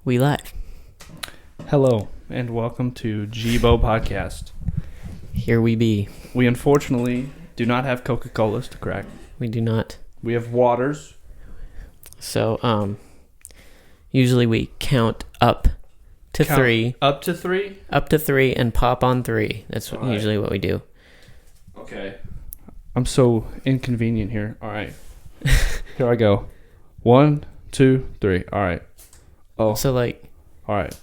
We live. Hello, and welcome to Jibo Podcast. Here we be. We unfortunately do not have Coca-Colas to crack. We do not. We have waters. So, usually we count up to three. Up to three? Up to three and pop on three. That's All right. Usually what we do. Okay. I'm so inconvenient here. All right. Here I go. 1, 2, 3. All right. Oh. So, like... All right.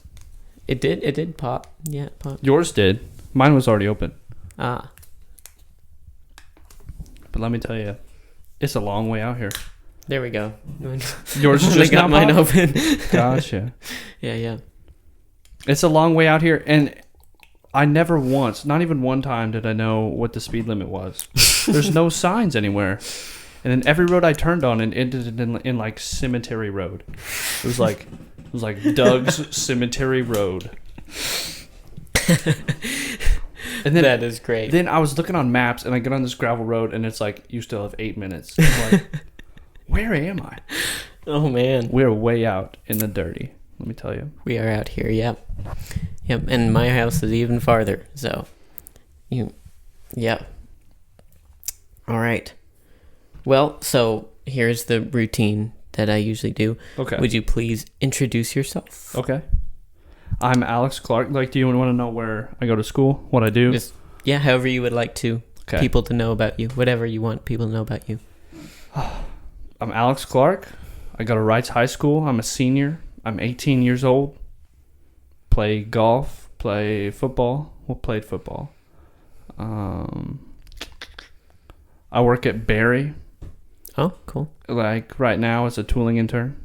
It did pop. Yeah, it popped. Yours did. Mine was already open. Ah. But let me tell you, it's a long way out here. There we go. Yours is just got mine popping? open. Gotcha. Yeah. It's a long way out here, and I never once, not even one time, did I know what the speed limit was. There's no signs anywhere. And then every road I turned on, it ended in like Cemetery Road. It was like Doug's Cemetery Road. And then, that is great. Then I was looking on maps, and I get on this gravel road, and it's like, you still have 8 minutes. I'm like, where am I? Oh, man. We're way out in the dirty, let me tell you. We are out here, yep. Yep, and my house is even farther, so... Yeah. All right. Well, so here's the routine that I usually do. Okay. Would you please introduce yourself? Okay. I'm Alex Clark. Like, do you want to know where I go to school? What I do? Yeah, however you would like to. Okay. People to know about you. Whatever you want people to know about you. I'm Alex Clark. I go to Wrights High School. I'm a senior. I'm 18 years old. Play golf. Play football. Well, played football. I work at Barry. Oh, cool. Like, right now as a tooling intern.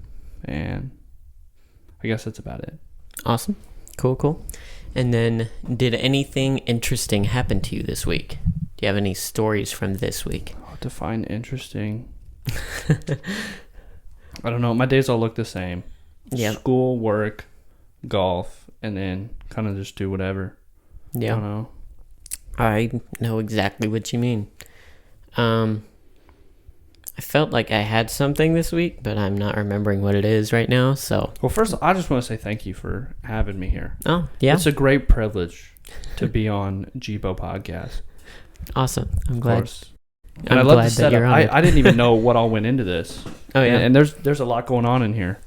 And I guess that's about it. Awesome. Cool. And then, did anything interesting happen to you this week? Do you have any stories from this week? Oh, define interesting. I don't know. My days all look the same. Yeah. School, work, golf, and then kind of just do whatever. Yeah. I don't know. I know exactly what you mean. I felt like I had something this week, but I'm not remembering what it is right now, so... Well, first, I just want to say thank you for having me here. Oh, yeah? It's a great privilege to be on Jibo Podcast. Awesome. I'm glad. Of course. And I'm I love glad the that setup. you're on it. I didn't even know what all went into this. Oh, yeah. And there's a lot going on in here.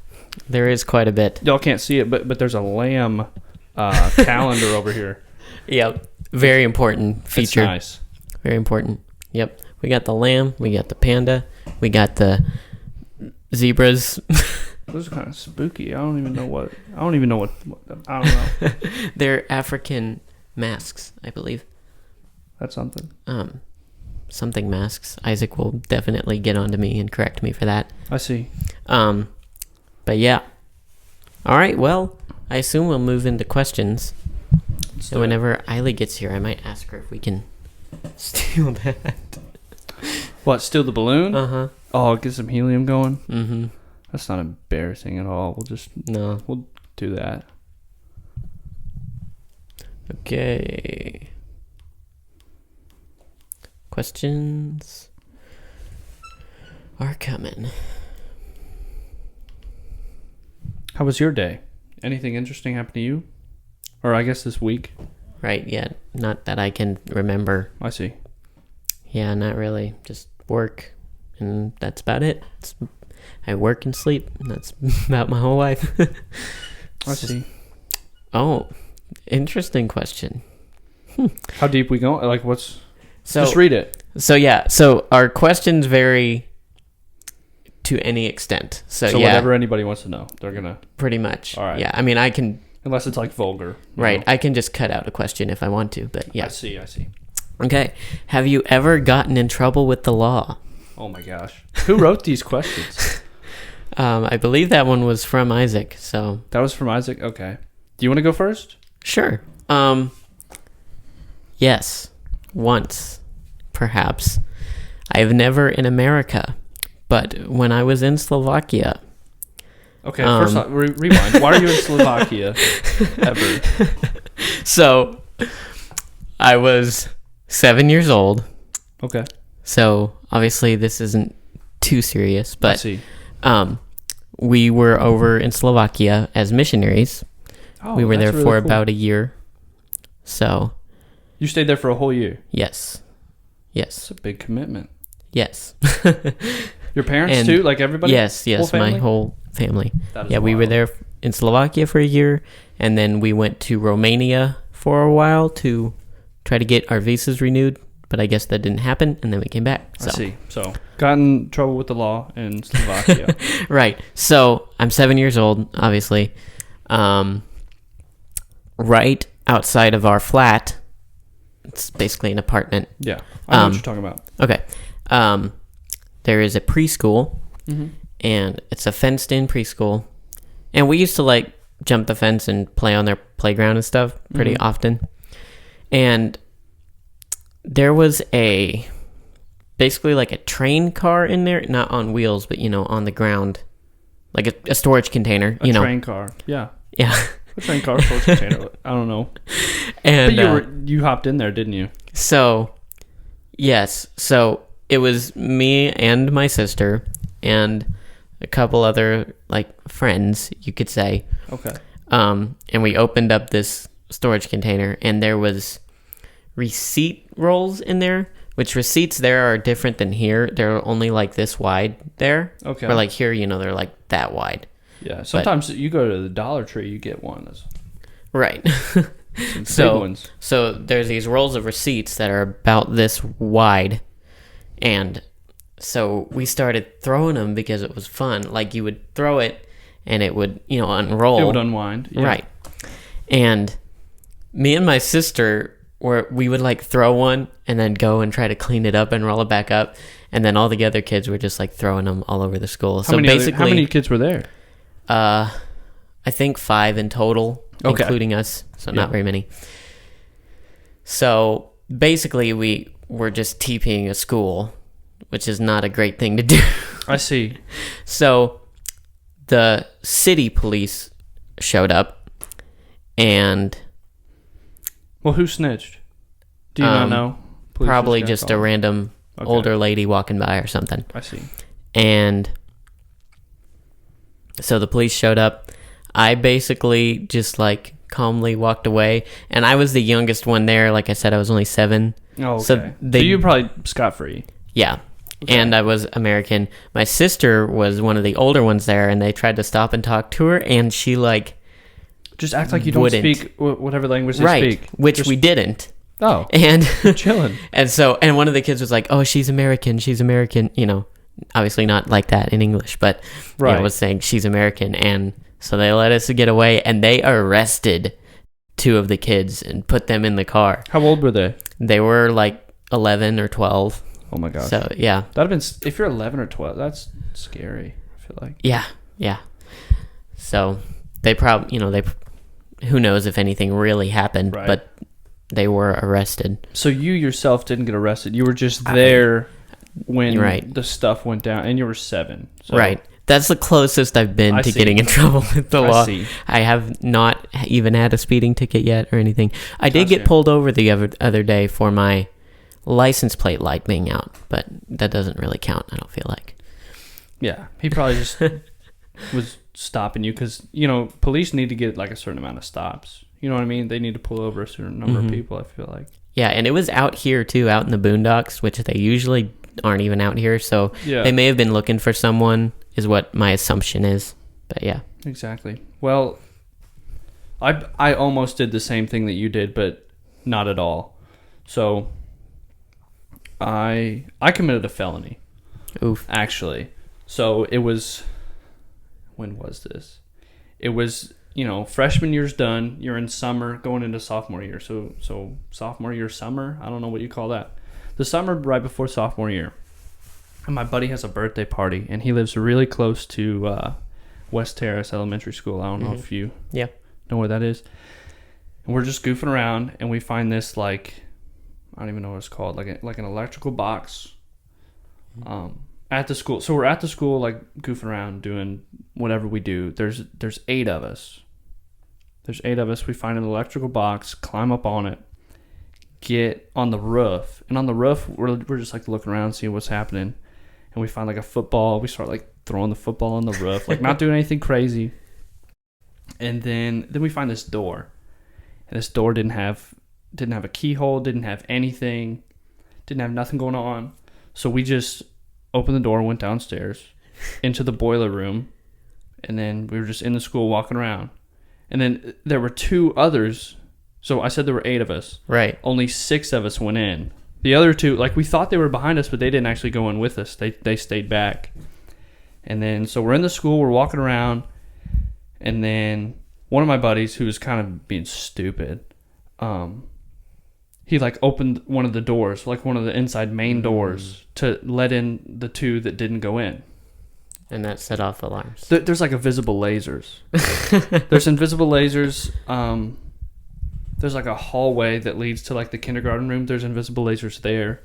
There is quite a bit. Y'all can't see it, but there's a lamb calendar over here. Yep. Very important feature. It's nice. Very important. Yep. We got the lamb. We got the panda. We got the zebras. Those are kind of spooky. I don't even know what. I don't know. They're African masks, I believe. That's something. Something masks. Isaac will definitely get onto me and correct me for that. I see. But yeah. All right. Well, I assume we'll move into questions. So whenever Eiley gets here, I might ask her if we can steal that. What? Steal the balloon? Uh-huh. Oh, get some helium going? Mm-hmm. That's not embarrassing at all. We'll do that. Okay. Questions are coming. How was your day? Anything interesting happen to you? Or I guess this week? Right, yeah. Not that I can remember. I see. Yeah, not really. Just work, and that's about it. I work and sleep, and that's about my whole life. I see. Oh, interesting question. How deep we go? Like, what's... So, just read it. So, yeah. So, our questions vary to any extent. So yeah, whatever anybody wants to know, they're going to... Pretty much. All right. Yeah, I mean, I can... Unless it's, like, vulgar. Right. Know? I can just cut out a question if I want to, but yeah. I see. Okay. Have you ever gotten in trouble with the law? Oh, my gosh. Who wrote these questions? I believe that one was from Isaac, so... That was from Isaac? Okay. Do you want to go first? Sure. Yes. Once, perhaps. I have never in America, but when I was in Slovakia... Okay, first off, rewind. Why are you in Slovakia ever? So, I was 7 years old. Okay. So, obviously, this isn't too serious, but... I see. we were over in Slovakia as missionaries. Oh, We were there that's for really cool. about a year. So, You stayed there for a whole year. yes. Yes. That's a big commitment. Yes. Your parents And- too, like everybody. Yes, Whole my family? whole family. That is Yeah, we were wild. there in Slovakia for a year, and then we went to Romania for a while to try to get our visas renewed, but I guess that didn't happen, and then we came back. So. I see. So got in trouble with the law in Slovakia. Right. So I'm 7 years old, obviously. Right outside of our flat, it's basically an apartment. Yeah, I know what Um, you're talking about. Okay. There is a preschool, Mm-hmm. and it's a fenced-in preschool. And we used to like jump the fence and play on their playground and stuff pretty Mhm. often. And there was basically like a train car in there, not on wheels, but on the ground, like a storage container. A train car. Yeah, Yeah. a train car. Storage container. I don't know. And But you hopped in there, didn't you? so, yes. So it was me and my sister and a couple other like friends, you could say. Okay. And we opened up this storage container, and there was receipt rolls in there, which receipts there are different than here. They're only like this wide there. Okay. Or like here, they're like that wide. Yeah. Sometimes you go to the Dollar Tree, you get one. That's Right. some So- big ones. So there's these rolls of receipts that are about this wide, and so we started throwing them because it was fun. Like you would throw it, and it would unroll. It would unwind. Yeah. Right. And me and my sister we would like throw one and then go and try to clean it up and roll it back up, and then all the other kids were just like throwing them all over the school. How many kids were there? I think 5 in total, Okay. including us, so Yeah. not very many. So basically, we were just TPing a school, which is not a great thing to do. I see. So the city police showed up, and Well, who snitched? Do you not know? Police probably got just a called. random Okay. older lady walking by or something. I see. And so the police showed up. I basically just like calmly walked away, and I was the youngest one there. Like I said, I was only 7. Oh, okay. So So they- you probably scot-free. Yeah. Okay. And I was American. My sister was one of the older ones there, and they tried to stop and talk to her, and she like Just act like you don't wouldn't. speak whatever language they right, speak. which Just- we didn't. Oh, And chilling. and one of the kids was like, "Oh, she's American. She's American." Obviously not like that in English, but Right. was saying she's American, and so they let us get away, and they arrested 2 of the kids and put them in the car. How old were they? They were like 11 or 12. Oh my gosh. So yeah, That'd have been if you're 11 or 12. That's scary. I feel like. yeah. So they probably, who knows if anything really happened, Right. but they were arrested. So you yourself didn't get arrested. You were just there when Right. the stuff went down, and you were 7. So Right. That's the closest I've been I to see. getting in trouble with the I law. see. I have not even had a speeding ticket yet or anything. I did Gotcha. get pulled over the other day for my license plate light being out, but that doesn't really count, I don't feel like. Yeah, he probably just was stopping you because police need to get like a certain amount of stops. You know what I mean? They need to pull over a certain number of people. I feel like. Yeah, and it was out here too, out in the boondocks, which they usually aren't even out here, so Yeah. they may have been looking for someone, is what my assumption is. But yeah. Exactly. Well, I almost did the same thing that you did, but not at all. So I committed a felony, Oof. actually. So it was, when was this? It was, freshman year's done. You're in summer, going into sophomore year. So sophomore year summer, I don't know what you call that. The summer right before sophomore year. And my buddy has a birthday party, and he lives really close to West Terrace Elementary School. I don't know if you Yeah. know where that is. And we're just goofing around, and we find this I don't even know what it's called, like an electrical box, at the school. So we're at the school, like goofing around, doing whatever we do. There's 8 of us. There's 8 of us. We find an electrical box, climb up on it, get on the roof, and on the roof we're just like looking around, seeing what's happening, and we find like a football. We start like throwing the football on the roof, like not doing anything crazy. And then we find this door, and this door didn't have a keyhole, didn't have anything, didn't have nothing going on. So we just opened the door, went downstairs into the boiler room, and then we were just in the school walking around. And then there were 2 others. So I said there were 8 of us. Right. Only 6 of us went in. The other 2, like, we thought they were behind us, but they didn't actually go in with us. They stayed back. And then, so we're in the school, we're walking around, and then one of my buddies, who was kind of being stupid, he, like, opened one of the doors, like one of the inside main doors, to let in the 2 that didn't go in. And that set off alarms. There's, like, invisible lasers. There's invisible lasers. There's, like, a hallway that leads to, like, the kindergarten room. There's invisible lasers there.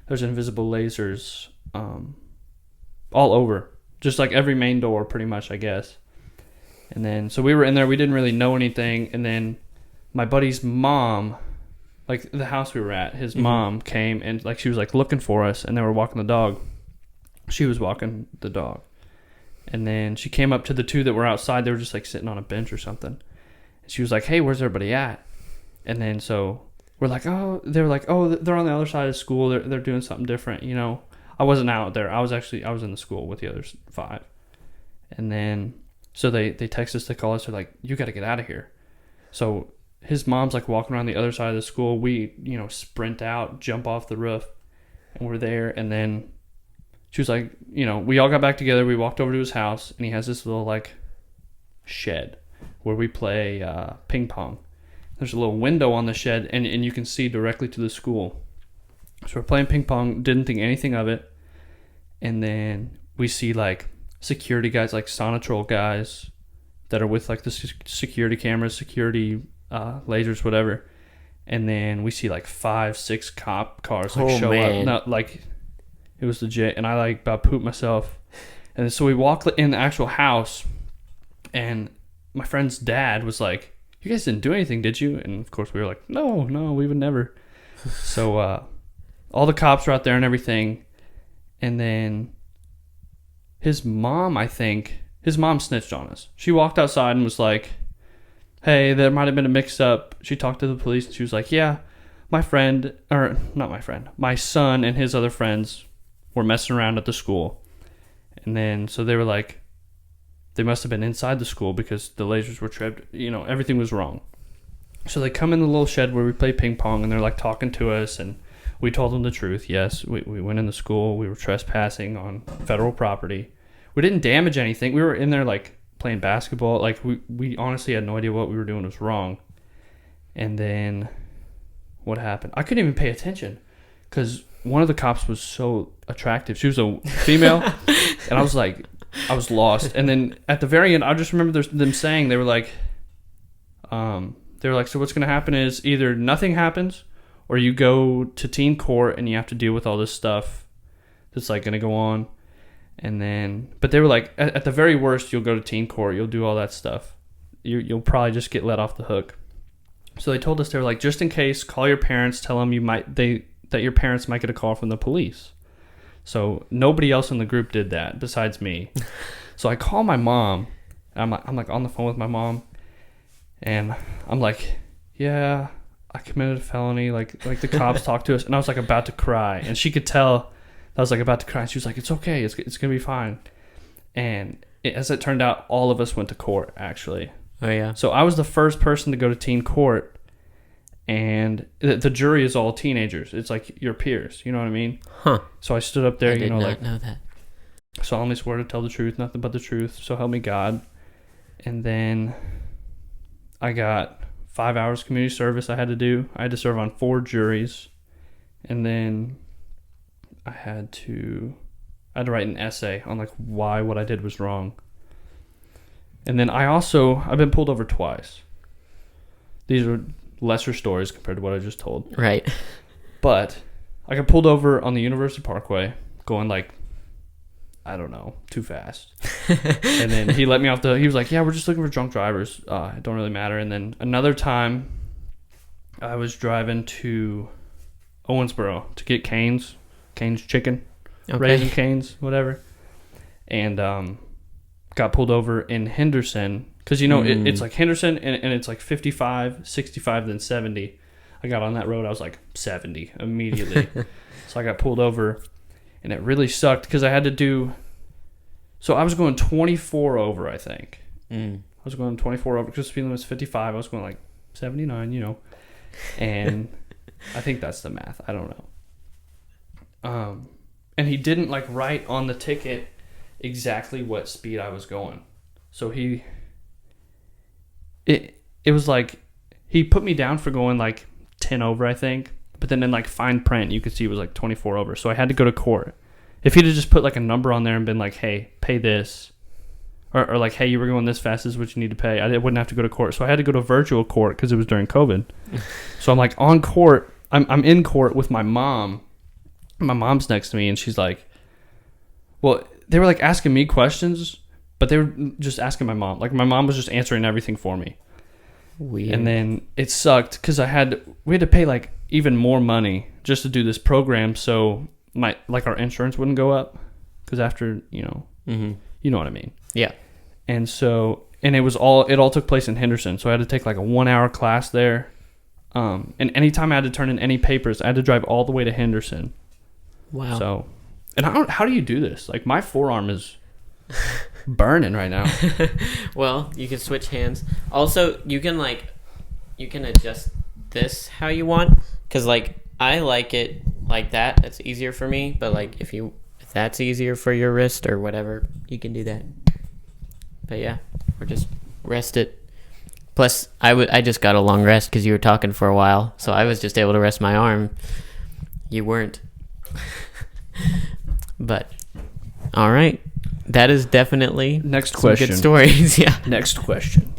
There's invisible lasers all over. Just, like, every main door, pretty much, I guess. And then, so we were in there. We didn't really know anything. And then my buddy's mom, like, the house we were at, his mom came and, like, she was, like, looking for us. And they were walking the dog. She was walking the dog. And then she came up to the 2 that were outside. They were just, like, sitting on a bench or something. And she was like, hey, where's everybody at? And then so we're like, oh, they were like, oh, they're on the other side of school. They're doing something different, you know. I wasn't out there. I was in the school with the other 5. And then so they text us to call us. They're like, you got to get out of here. So his mom's, like, walking around the other side of the school. We, you know, sprint out, jump off the roof, and we're there. And then she was like, you know, we all got back together. We walked over to his house, and he has this little, like, shed where we play ping pong. There's a little window on the shed, and you can see directly to the school. So we're playing ping pong, didn't think anything of it. And then we see, like, security guys, like Sonatrol guys that are with, like, the security cameras, security lasers, whatever. And then we see, like, 5-6 cop cars, like, show up. Not, like, it was legit. And I, like, about pooped myself. And so we walk in the actual house, and my friend's dad was like, you guys didn't do anything, did you? And, of course, we were like, no, we would never. So all the cops were out there and everything. And then his mom snitched on us. She walked outside and was like, hey, there might have been a mix-up. She talked to the police, and she was like, yeah, my son and his other friends were messing around at the school. And then, so they were like, they must have been inside the school because the lasers were tripped. You know, everything was wrong. So they come in the little shed where we play ping pong, and they're, like, talking to us, and we told them the truth. Yes, we went in the school. We were trespassing on federal property. We didn't damage anything. We were in there, like, playing basketball. Like, we honestly had no idea what we were doing was wrong. And then what happened? I couldn't even pay attention because one of the cops was so attractive. She was a female, and I was like, I was lost. And then at the very end, I just remember them saying, they were like, so what's going to happen is either nothing happens or you go to teen court and you have to deal with all this stuff that's, like, going to go on. And then, but they were like, at the very worst, you'll go to teen court. You'll do all that stuff. You'll probably just get let off the hook. So they told us, they were like, just in case, call your parents, tell them that your parents might get a call from the police. So nobody else in the group did that besides me. So I call my mom. I'm like on the phone with my mom, and I'm like, yeah, I committed a felony. Like the cops talked to us, and I was, like, about to cry, and she could tell I was, like, about to cry. And she was like, it's okay, it's gonna be fine. And as it turned out, all of us went to court, actually. Oh yeah. So I was the first person to go to teen court. And the jury is all teenagers. It's like your peers. You know what I mean? Huh. So I stood up there, I did not know that. Solemnly swore to tell the truth, nothing but the truth. So help me God. And then I got 5 hours community service I had to do. I had to serve on 4 juries. And then I had to write an essay on, like, why what I did was wrong. And then I've been pulled over twice. These are lesser stories compared to what I just told. Right. But I got pulled over on the University Parkway going, like, I don't know, too fast. And then he let me off he was like, yeah, we're just looking for drunk drivers. It don't really matter. And then another time I was driving to Owensboro to get Cane's chicken, okay. Raising Cane's, whatever. and got pulled over in Henderson because it's like Henderson and it's like 55, 65, then 70. I got on that road, I was like 70 immediately. So I got pulled over, and it really sucked because I had to do. So I was going 24 over, I think. I was going 24 over because the speed limit was 55. I was going like 79, and I think that's the math. I don't know. And he didn't like write on the ticket exactly what speed I was going. So it was like he put me down for going like 10 over, I think. But then in like fine print, you could see it was like 24 over. So I had to go to court. If he'd have just put like a number on there and been like, hey, pay this, or like, hey, you were going this fast, this is what you need to pay, I wouldn't have to go to court. So I had to go to virtual court because it was during COVID. So I'm like on court. I'm in court with my mom. My mom's next to me, and she's like, well, they were like asking me questions, but they were just asking my mom. Like my mom was just answering everything for me. Weird. And then it sucked because we had to pay like even more money just to do this program, so our insurance wouldn't go up because after you know what I mean. Yeah. And so it all took place in Henderson, so I had to take like a 1-hour class there. And anytime I had to turn in any papers, I had to drive all the way to Henderson. Wow. So, and how do you do this? Like my forearm is burning right now. Well, you can switch hands. Also, you can adjust this how you want, because like I like it like that. That's easier for me. But like if that's easier for your wrist or whatever, you can do that. But yeah, or just rest it. Plus, I just got a long rest because you were talking for a while, so I was just able to rest my arm. You weren't. But all right, that is definitely next question. Good stories. Yeah. Next question.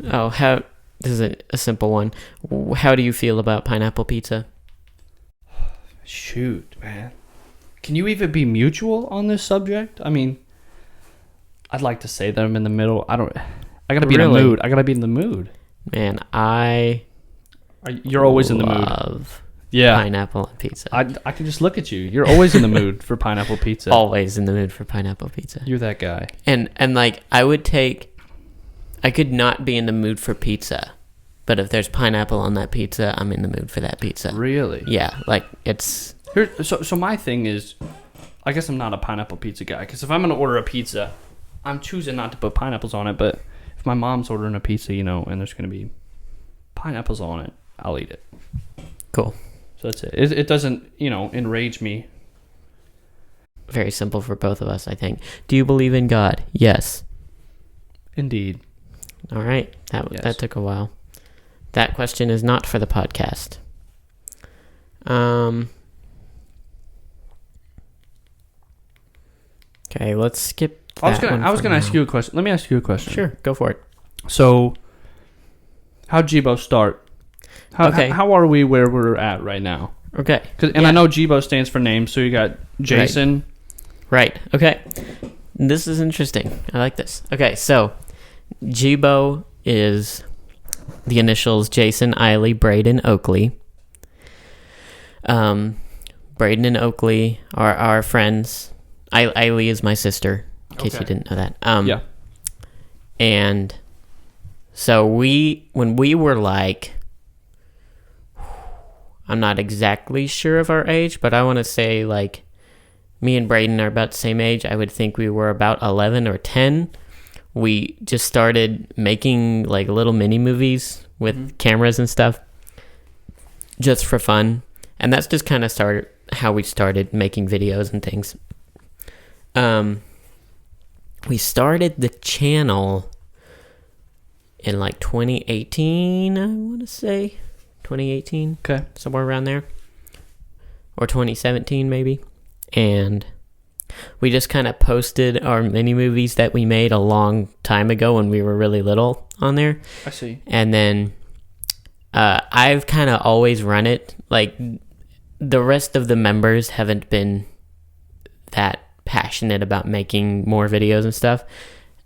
Oh, this is a simple one. How do you feel about pineapple pizza? Shoot, man. Can you even be mutual on this subject? I mean, I'd like to say that I'm in the middle. I gotta be in the mood. I gotta be in the mood. Man, you're always in the mood. Love pineapple on pizza. I can just look at you. You're always in the mood for pineapple pizza. Always in the mood for pineapple pizza. You're that guy. And like I could not be in the mood for pizza, but if there's pineapple on that pizza, I'm in the mood for that pizza. Really? Yeah, like it's. So my thing is, I guess I'm not a pineapple pizza guy, because if I'm gonna order a pizza, I'm choosing not to put pineapples on it. But if my mom's ordering a pizza, and there's gonna be pineapples on it, I'll eat it. Cool. So that's it. It doesn't, enrage me. Very simple for both of us, I think. Do you believe in God? Yes. Indeed. All right. That took a while. That question is not for the podcast. Okay, let's skip that. I was gonna ask you a question. Let me ask you a question. Sure, go for it. So, how'd Jibo start? How are we where we're at right now? Okay. I know Jibo stands for name, so you got Jason. Right. Okay. This is interesting. I like this. Okay, so Jibo is the initials Jason, Eiley, Braden, Oakley. Braden and Oakley are our friends. Eiley is my sister, in case you didn't know that. Yeah. And so when we were like, I'm not exactly sure of our age, but I want to say like me and Braden are about the same age. I would think we were about 11 or 10. We just started making like little mini movies with cameras and stuff just for fun. And that's just kind of how we started making videos and things. We started the channel in like 2018, I want to say. 2018. Okay. Somewhere around there. Or 2017 maybe. And we just kind of posted our mini movies that we made a long time ago when we were really little on there. I see. And then I've kind of always run it. Like the rest of the members haven't been that passionate about making more videos and stuff.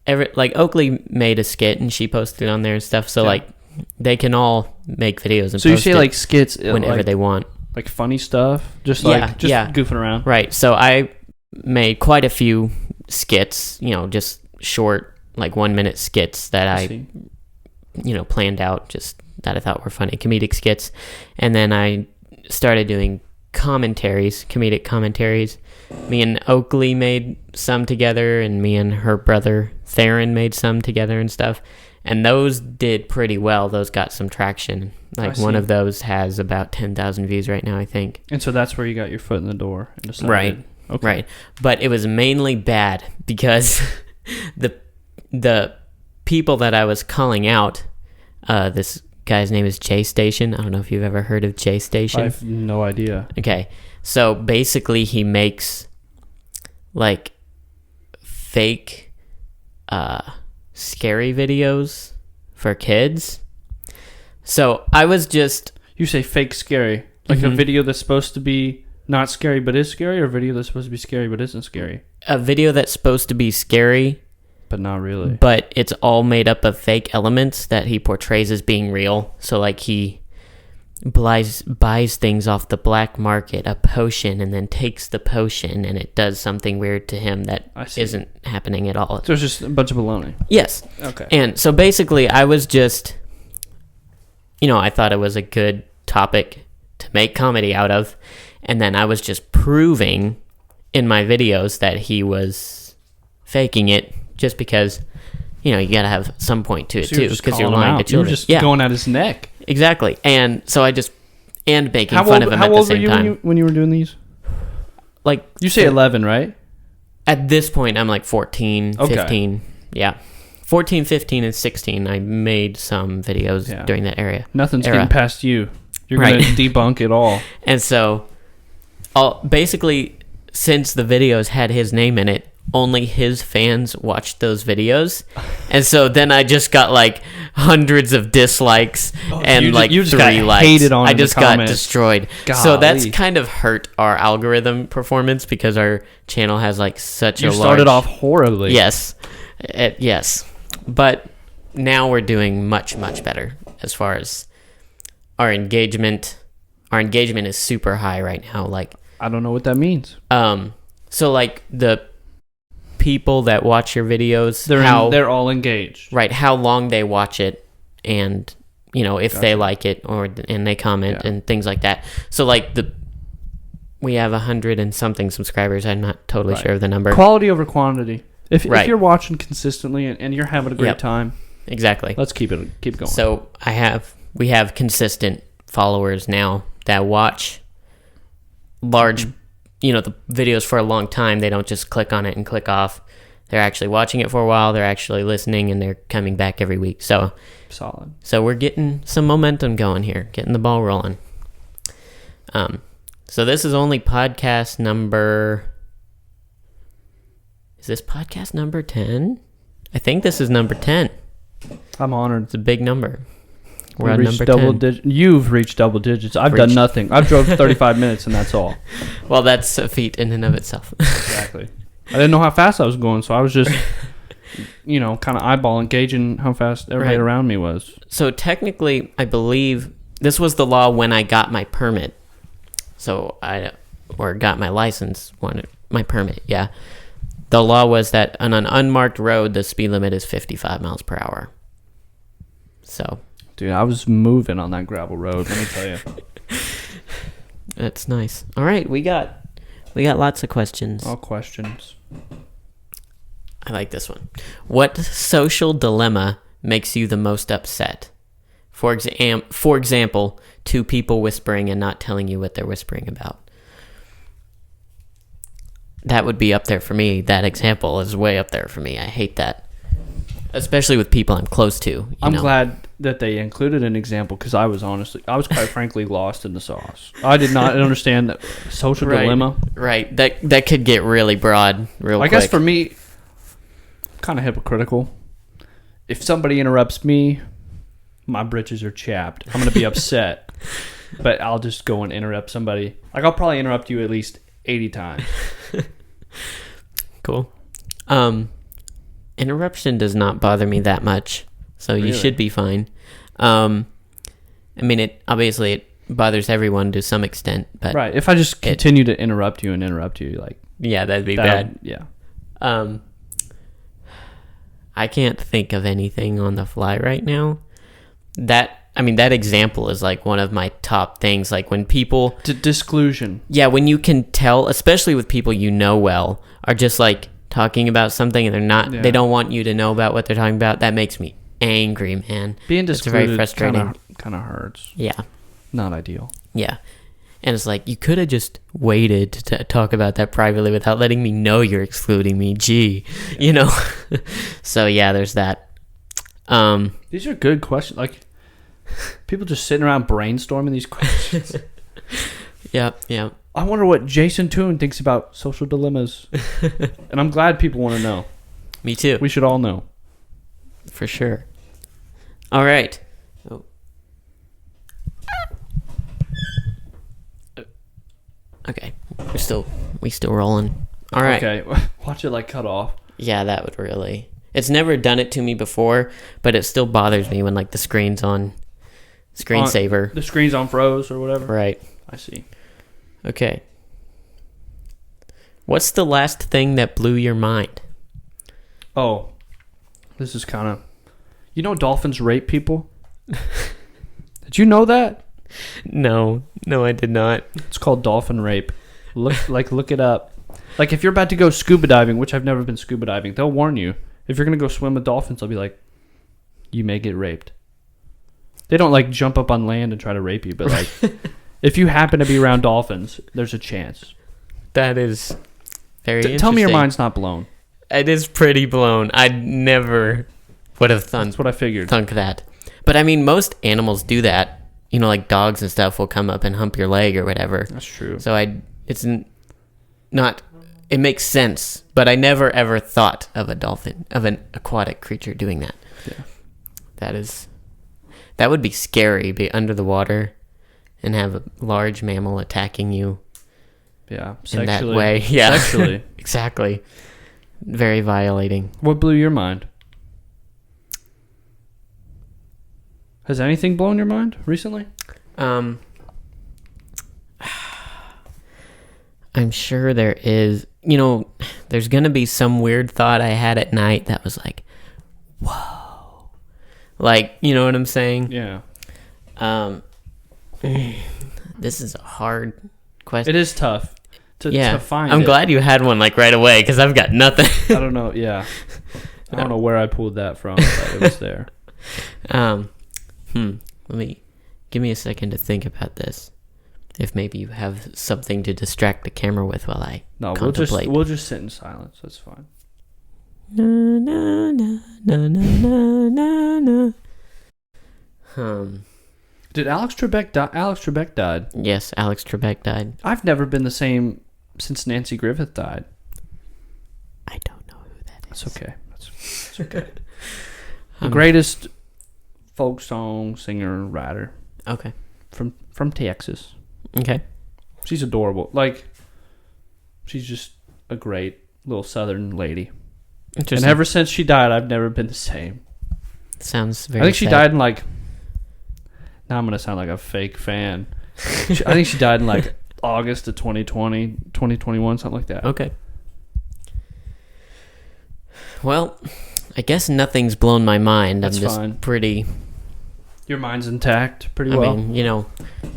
Like Oakley made a skit and she posted it on there and stuff. So like they can all make videos and so post you say like skits whenever they want. Like funny stuff, just goofing around. Right. So I made quite a few skits, just short, like 1 minute skits that I see. Planned out, just that I thought were funny, comedic skits. And then I started doing comedic commentaries. Me and Oakley made some together, and me and her brother Theron made some together and stuff. And those did pretty well. Those got some traction. Like one of those has about 10,000 views right now, I think. And so that's where you got your foot in the door. And decided, right. Okay. Right. But it was mainly bad because the people that I was calling out, this guy's name is Jay Station. I don't know if you've ever heard of Jay Station. I have no idea. Okay. So basically he makes like fake scary videos for kids. So I was just... You say fake scary. Like a video that's supposed to be not scary but is scary, or a video that's supposed to be scary but isn't scary? A video that's supposed to be scary... But not really. But it's all made up of fake elements that he portrays as being real. So like he buys things off the black market, a potion, and then takes the potion and it does something weird to him that isn't happening at all. So it's just a bunch of baloney. Yes. Okay. And so basically I was just, I thought it was a good topic to make comedy out of. And then I was just proving in my videos that he was faking it just because, you got to have some point to it too, because you're lying to children. You were just going at his neck. Exactly. And so I just, and making fun of him at the same time. How old were you when you were doing these? Like, you say 11, right? At this point, I'm like 14, 15. Okay. Yeah. 14, 15, and 16, I made some videos during that era. Nothing's getting past you. You're going to debunk it all. And so, basically, since the videos had his name in it, only his fans watched those videos. And so then I just got like hundreds of dislikes and like you just 3 got likes. hated on I just got comments. Destroyed. Golly. So that's kind of hurt our algorithm performance because our channel has like such a large... You started off horribly. Yes. Yes. But now we're doing much, much better as far as our engagement. Our engagement is super high right now. Like, I don't know what that means. So like the people that watch your videos, they're all engaged, right? How long they watch it, and if they like it, and they comment and things like that. So like we have 100 and something subscribers. I'm not totally sure of the number. Quality over quantity. If you're watching consistently and you're having a great time, exactly. Let's keep it going. So we have consistent followers now that watch large. The videos for a long time. They don't just click on it and click off. They're actually watching it for a while. They're actually listening, and they're coming back every week. So solid. So we're getting some momentum going here, getting the ball rolling. So this is only podcast number... Is this podcast number 10? I think this is number 10. I'm honored. It's a big number. We're on reached number 10. You've reached double digits. I've done nothing. I've drove 35 minutes, and that's all. Well, that's a feat in and of itself. Exactly. I didn't know how fast I was going, so I was just, kind of eyeballing, gauging how fast everybody around me was. So technically, I believe this was the law when I got my permit. So got my license, my permit, yeah. The law was that on an unmarked road, the speed limit is 55 miles per hour. So... Dude, I was moving on that gravel road, let me tell you. That's nice. All right, we got lots of questions. All questions. I like this one. What social dilemma makes you the most upset? For example, 2 people whispering and not telling you what they're whispering about. That would be up there for me. That example is way up there for me. I hate that. Especially with people I'm close to. I'm glad that they included an example because I was quite frankly lost in the sauce. I did not understand that social dilemma. Right. That could get really broad real quick. I guess for me, kind of hypocritical. If somebody interrupts me, my britches are chapped. I'm going to be upset, but I'll just go and interrupt somebody. Like I'll probably interrupt you at least 80 times. Cool. Interruption does not bother me that much, so you should be fine. I mean, it bothers everyone to some extent, but right. If I just continue to interrupt you, like that'd be bad. Yeah. Um, I can't think of anything on the fly right now. That example is like one of my top things. Like when people Disclusion. Yeah, when you can tell, especially with people you know well, are just like talking about something and they're not. Yeah. They don't want you to know about what they're talking about. That makes me angry, man. Being discluded, it's very frustrating. Kind of hurts. Yeah, Not ideal. yeah. And it's like, you could have just waited to talk about that privately without letting me know you're excluding me. Gee, you know. So yeah, there's that. These are good questions. Like, people just sitting around brainstorming these questions. Yeah. I wonder what Jason Toon thinks about social dilemmas. And I'm glad people want to know. Me too. We should all know. For sure. All right. Oh. Okay. We still rolling. All right. Okay. Watch it like cut off. Yeah, that would really. It's never done it to me before, but it still bothers me when like the screen's on screensaver. The screen's on froze or whatever. Right. I see. Okay. What's the last thing that blew your mind? Oh, this is kind of... You know Dolphins rape people? Did you know that? No, I did not. It's called dolphin rape. Look it up. Like, if you're about to go scuba diving, which I've never been scuba diving, they'll warn you. If you're going to go swim with dolphins, they'll be like, you may get raped. They don't, like, jump up on land and try to rape you, but, like, if you happen to be around dolphins, there's a chance. That is very interesting. Tell me your mind's not blown. It is pretty blown. I never would have That's what I figured. thunk that. But, I mean, most animals do that. You know, like dogs and stuff will come up and hump your leg or whatever. That's true. So it makes sense, but I never ever thought of an aquatic creature doing that. Yeah. That would be scary, be under the water and have a large mammal attacking you. Yeah. In that way. Yeah. Sexually. Exactly. Very violating. What blew your mind? Has anything blown your mind recently? I'm sure there is. You know, there's going to be some weird thought I had at night that was like, whoa. Like, you know what I'm saying? Yeah. This is a hard question. It is tough to find. I'm glad you had one like right away because I've got nothing. I don't know. Yeah. I don't know where I pulled that from, but it was there. Give me a second to think about this. If maybe you have something to distract the camera with while I contemplate. We'll just sit in silence. That's fine. Na, na, na, na, na, na, na. Did Alex Trebek die? Alex Trebek died. Yes, Alex Trebek died. I've never been the same since Nancy Griffith died. I don't know who that is. That's okay. That's okay. The greatest folk song singer writer. Okay. From Texas. Okay. She's adorable. Like, she's just a great little southern lady. And ever since she died, I've never been the same. Sounds very I think she sad. died in like... Now I'm going to sound like a fake fan. I think she died in like August of 2020, 2021, something like that. Okay. Well, I guess nothing's blown my mind. That's I'm just fine. pretty... Your mind's intact pretty well. I mean, you know,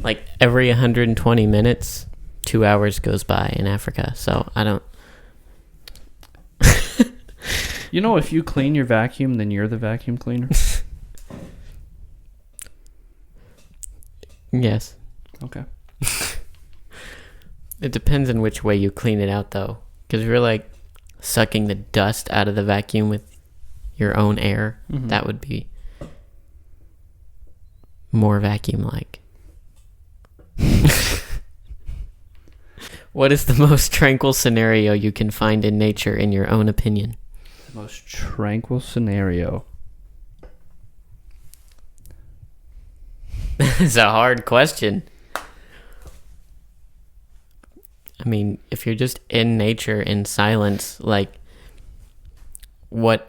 like every 120 minutes, 2 hours goes by in Africa. So I don't... You know, if you clean your vacuum, then you're the vacuum cleaner. Yes. Okay. It depends on which way you clean it out, though. Because if you're like sucking the dust out of the vacuum with your own air, that would be more vacuum-like. What is the most tranquil scenario you can find in nature, in your own opinion? The most tranquil scenario. It's a hard question. I mean, if you're just in nature, in silence, like, what...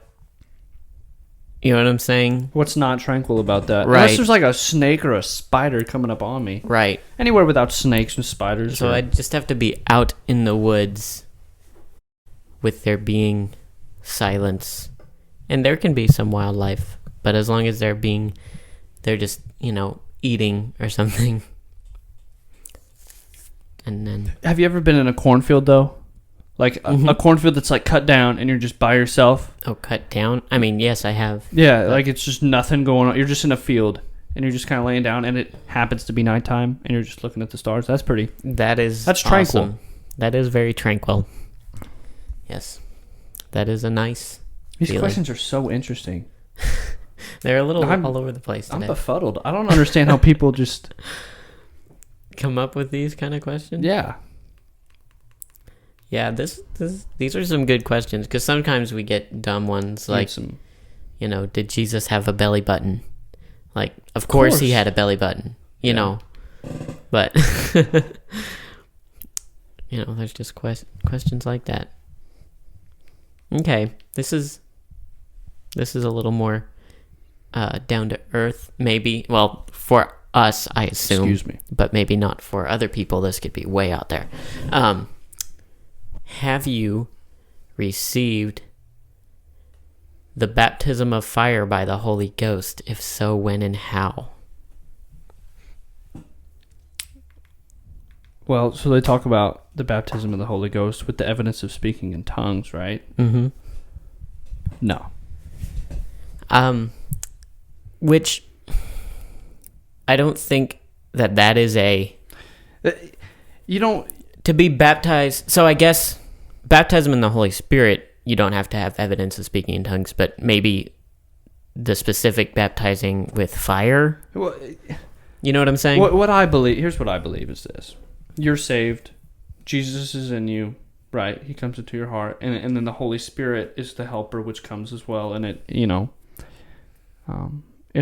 You know what I'm saying? What's not tranquil about that? Right. Unless there's like a snake or a spider coming up on me. Right. Anywhere without snakes and spiders. So I'd just have to be out in the woods with there being silence, and there can be some wildlife, but as long as they're just, eating or something. And then, have you ever been in a cornfield though? Like a cornfield that's like cut down and you're just by yourself? Oh, cut down? I mean, yes, I have. Yeah, like it's just nothing going on. You're just in a field and you're just kind of laying down, and it happens to be nighttime and you're just looking at the stars. That's tranquil. Awesome. That is very tranquil. Yes. That is a nice These feeling. questions are so interesting. They're a little all over the place today. I'm befuddled. I don't understand how people just come up with these kind of questions. Yeah. Yeah, these are some good questions, because sometimes we get dumb ones like, did Jesus have a belly button? Like, of course he had a belly button, you know, but there's just questions like that. Okay, this is a little more down to earth, maybe. Well, for us, I assume. Excuse me. But maybe not for other people. This could be way out there. Have you received the baptism of fire by the Holy Ghost? If so, when and how? Well, so they talk about the baptism of the Holy Ghost with the evidence of speaking in tongues, right? Mm-hmm. No. Which I don't think that is a... You don't... To be baptized... So I guess baptism in the Holy Spirit, you don't have to have evidence of speaking in tongues, but maybe the specific baptizing with fire? Well, you know what I'm saying? What I believe... Here's what I believe is this. You're saved. Jesus is in you, right? He comes into your heart. And then the Holy Spirit is the helper, which comes as well. And it, it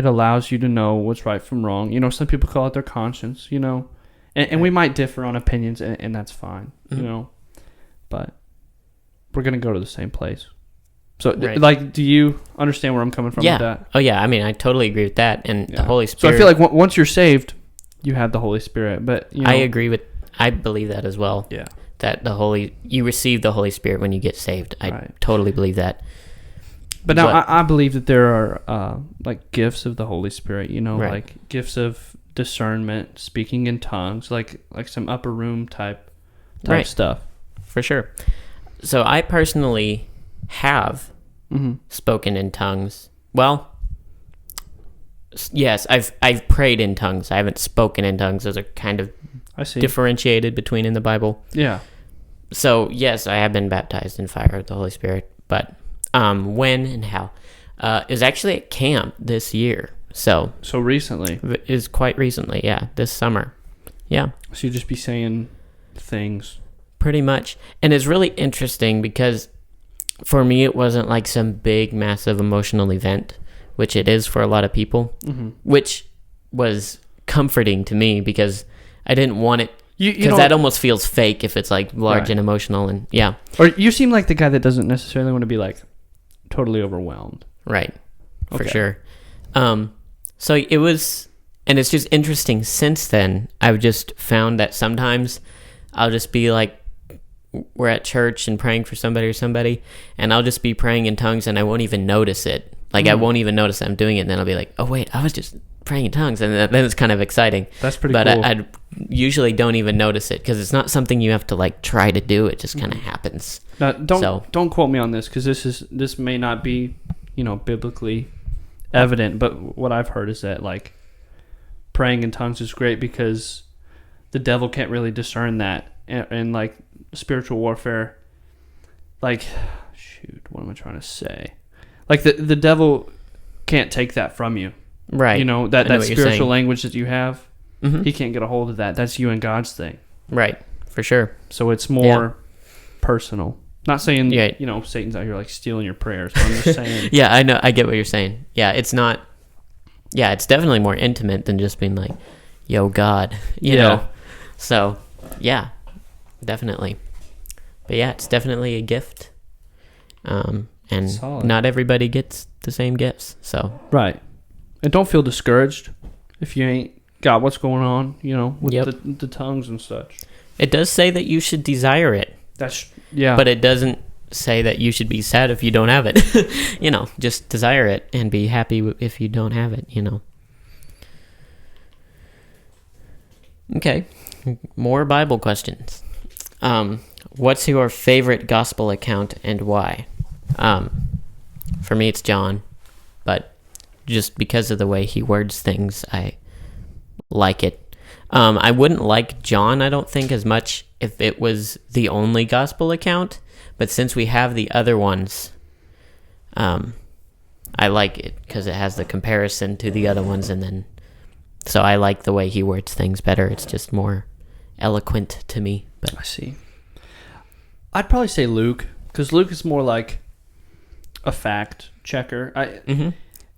allows you to know what's right from wrong. Some people call it their conscience, And we might differ on opinions, and that's fine, But we're going to go to the same place. So, do you understand where I'm coming from with that? Oh, yeah. I mean, I totally agree with that. And the Holy Spirit... So I feel like once you're saved, you have the Holy Spirit. But I believe that as well. Yeah. That you receive the Holy Spirit when you get saved. I totally believe that. But now I believe that there are like gifts of the Holy Spirit, like gifts of discernment, speaking in tongues, like some upper room type stuff. For sure. So I personally have spoken in tongues. Well, yes, I've prayed in tongues. I haven't spoken in tongues. Those are kind of differentiated between in the Bible. Yeah. So yes, I have been baptized in fire of the Holy Spirit, but when and how? It was actually at camp this year. So recently. It is quite recently, yeah, this summer. Yeah. So you just be saying things. Pretty much. And it's really interesting because for me it wasn't like some big, massive emotional event, which it is for a lot of people, which was comforting to me because I didn't want it, because that almost feels fake if it's like large and emotional, and yeah. Or you seem like the guy that doesn't necessarily want to be like totally overwhelmed. Right. For sure. So it was, and it's just interesting since then, I've just found that sometimes I'll just be like, we're at church and praying for somebody, and I'll just be praying in tongues and I won't even notice it. Like I won't even notice that I'm doing it, and then I'll be like, oh wait, I was just praying in tongues, and then it's kind of exciting. That's pretty cool. But I usually don't even notice it because it's not something you have to like try to do. It just kind of happens. Now, don't quote me on this because this may not be biblically evident, but what I've heard is that like praying in tongues is great because the devil can't really discern that, and like spiritual warfare, like what am I trying to say? Like the devil can't take that from you. Right. That spiritual language that you have, he can't get a hold of that. That's you and God's thing. Right. For sure. So it's more personal. Not saying, Satan's out here like stealing your prayers, but I'm just saying. Yeah, I know. I get what you're saying. Yeah, it's not. Yeah, it's definitely more intimate than just being like, yo, God, you know? So, yeah, definitely. But yeah, it's definitely a gift. And solid. Not everybody gets the same gifts, so. Right. And don't feel discouraged if you ain't got what's going on, with the tongues and such. It does say that you should desire it. Yeah. But it doesn't say that you should be sad if you don't have it. Just desire it and be happy if you don't have it, Okay, more Bible questions. What's your favorite gospel account and why? For me, it's John, but just because of the way he words things, I like it. I wouldn't like John, I don't think, as much if it was the only gospel account, but since we have the other ones, I like it because it has the comparison to the other ones, and then so I like the way he words things better. It's just more eloquent to me. But I see. I'd probably say Luke, because Luke is more like a fact checker.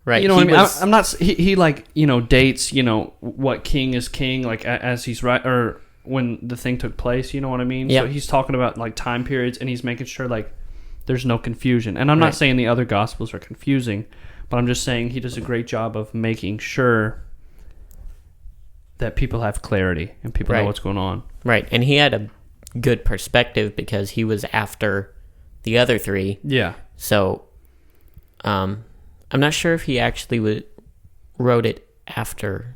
Right. You know what I mean? I'm not. He like dates what king is king like as he's right or when the thing took place. You know what I mean? Yep. So he's talking about like time periods and he's making sure like there's no confusion. And I'm not saying the other gospels are confusing, but I'm just saying he does a great job of making sure that people have clarity and people know what's going on. Right. And he had a good perspective because he was after the other three. Yeah. So, I'm not sure if he actually wrote it after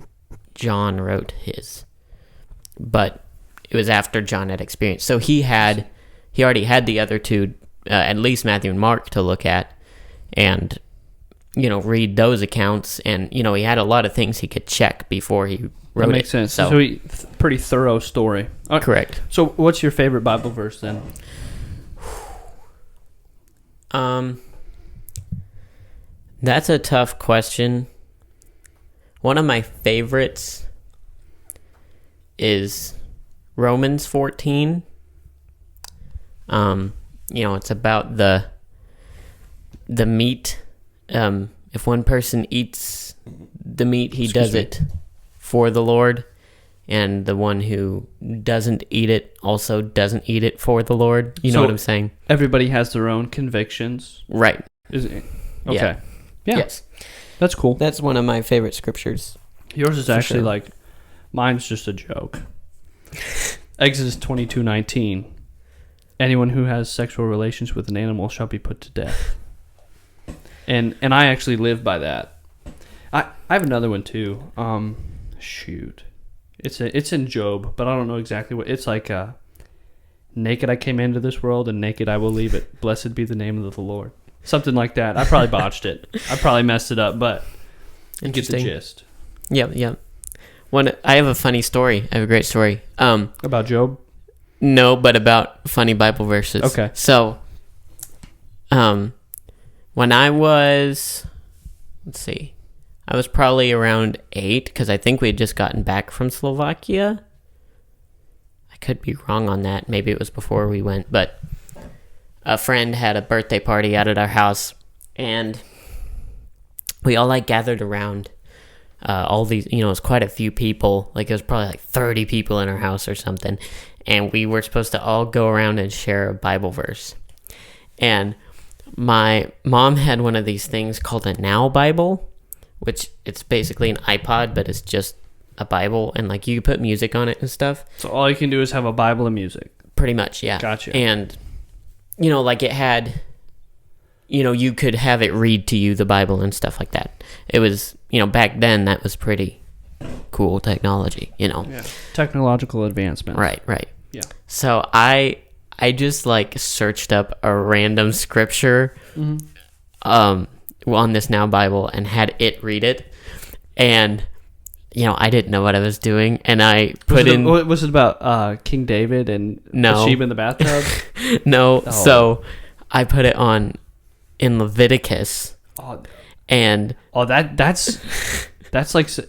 John wrote his, but it was after John had experienced. So he already had the other two, at least Matthew and Mark, to look at and, read those accounts. And, he had a lot of things he could check before he wrote it. That makes sense. So pretty thorough story. Correct. So what's your favorite Bible verse then? That's a tough question. One of my favorites is Romans 14. It's about the meat. If one person eats the meat, he does it for the Lord, and the one who doesn't eat it also doesn't eat it for the Lord. You know what I'm saying? Everybody has their own convictions. Right. Is it? Okay. Yeah. Yes. That's cool. That's one of my favorite scriptures. Yours is actually like, mine's just a joke. Exodus 22:19. Anyone who has sexual relations with an animal shall be put to death. And I actually live by that. I have another one too. Shoot. It's in Job, but I don't know exactly what. It's like naked I came into this world and naked I will leave it. Blessed be the name of the Lord. Something like that. I probably botched it. I probably messed it up, but you get the gist. Yep. I have a funny story. I have a great story. About Job? No, but about funny Bible verses. Okay. So, when I was, I was probably around 8, because I think we had just gotten back from Slovakia. I could be wrong on that. Maybe it was before we went, but a friend had a birthday party out at our house, and we all gathered around all these, it was quite a few people. It was probably 30 people in our house or something, and we were supposed to all go around and share a Bible verse. And my mom had one of these things called a Now Bible, which it's basically an iPod, but it's just a Bible, and you put music on it and stuff. So all you can do is have a Bible and music. Pretty much, yeah. Gotcha. And it had, you could have it read to you the Bible and stuff like that. It was, back then that was pretty cool technology, Yeah. Technological advancement. Right. Yeah. So I just searched up a random scripture on this Now Bible and had it read it. And, I didn't know what I was doing. And I put in... Was it about King David and the sheep in the bathtub? No. Oh. So I put it on in Leviticus. Oh. And... Oh, that's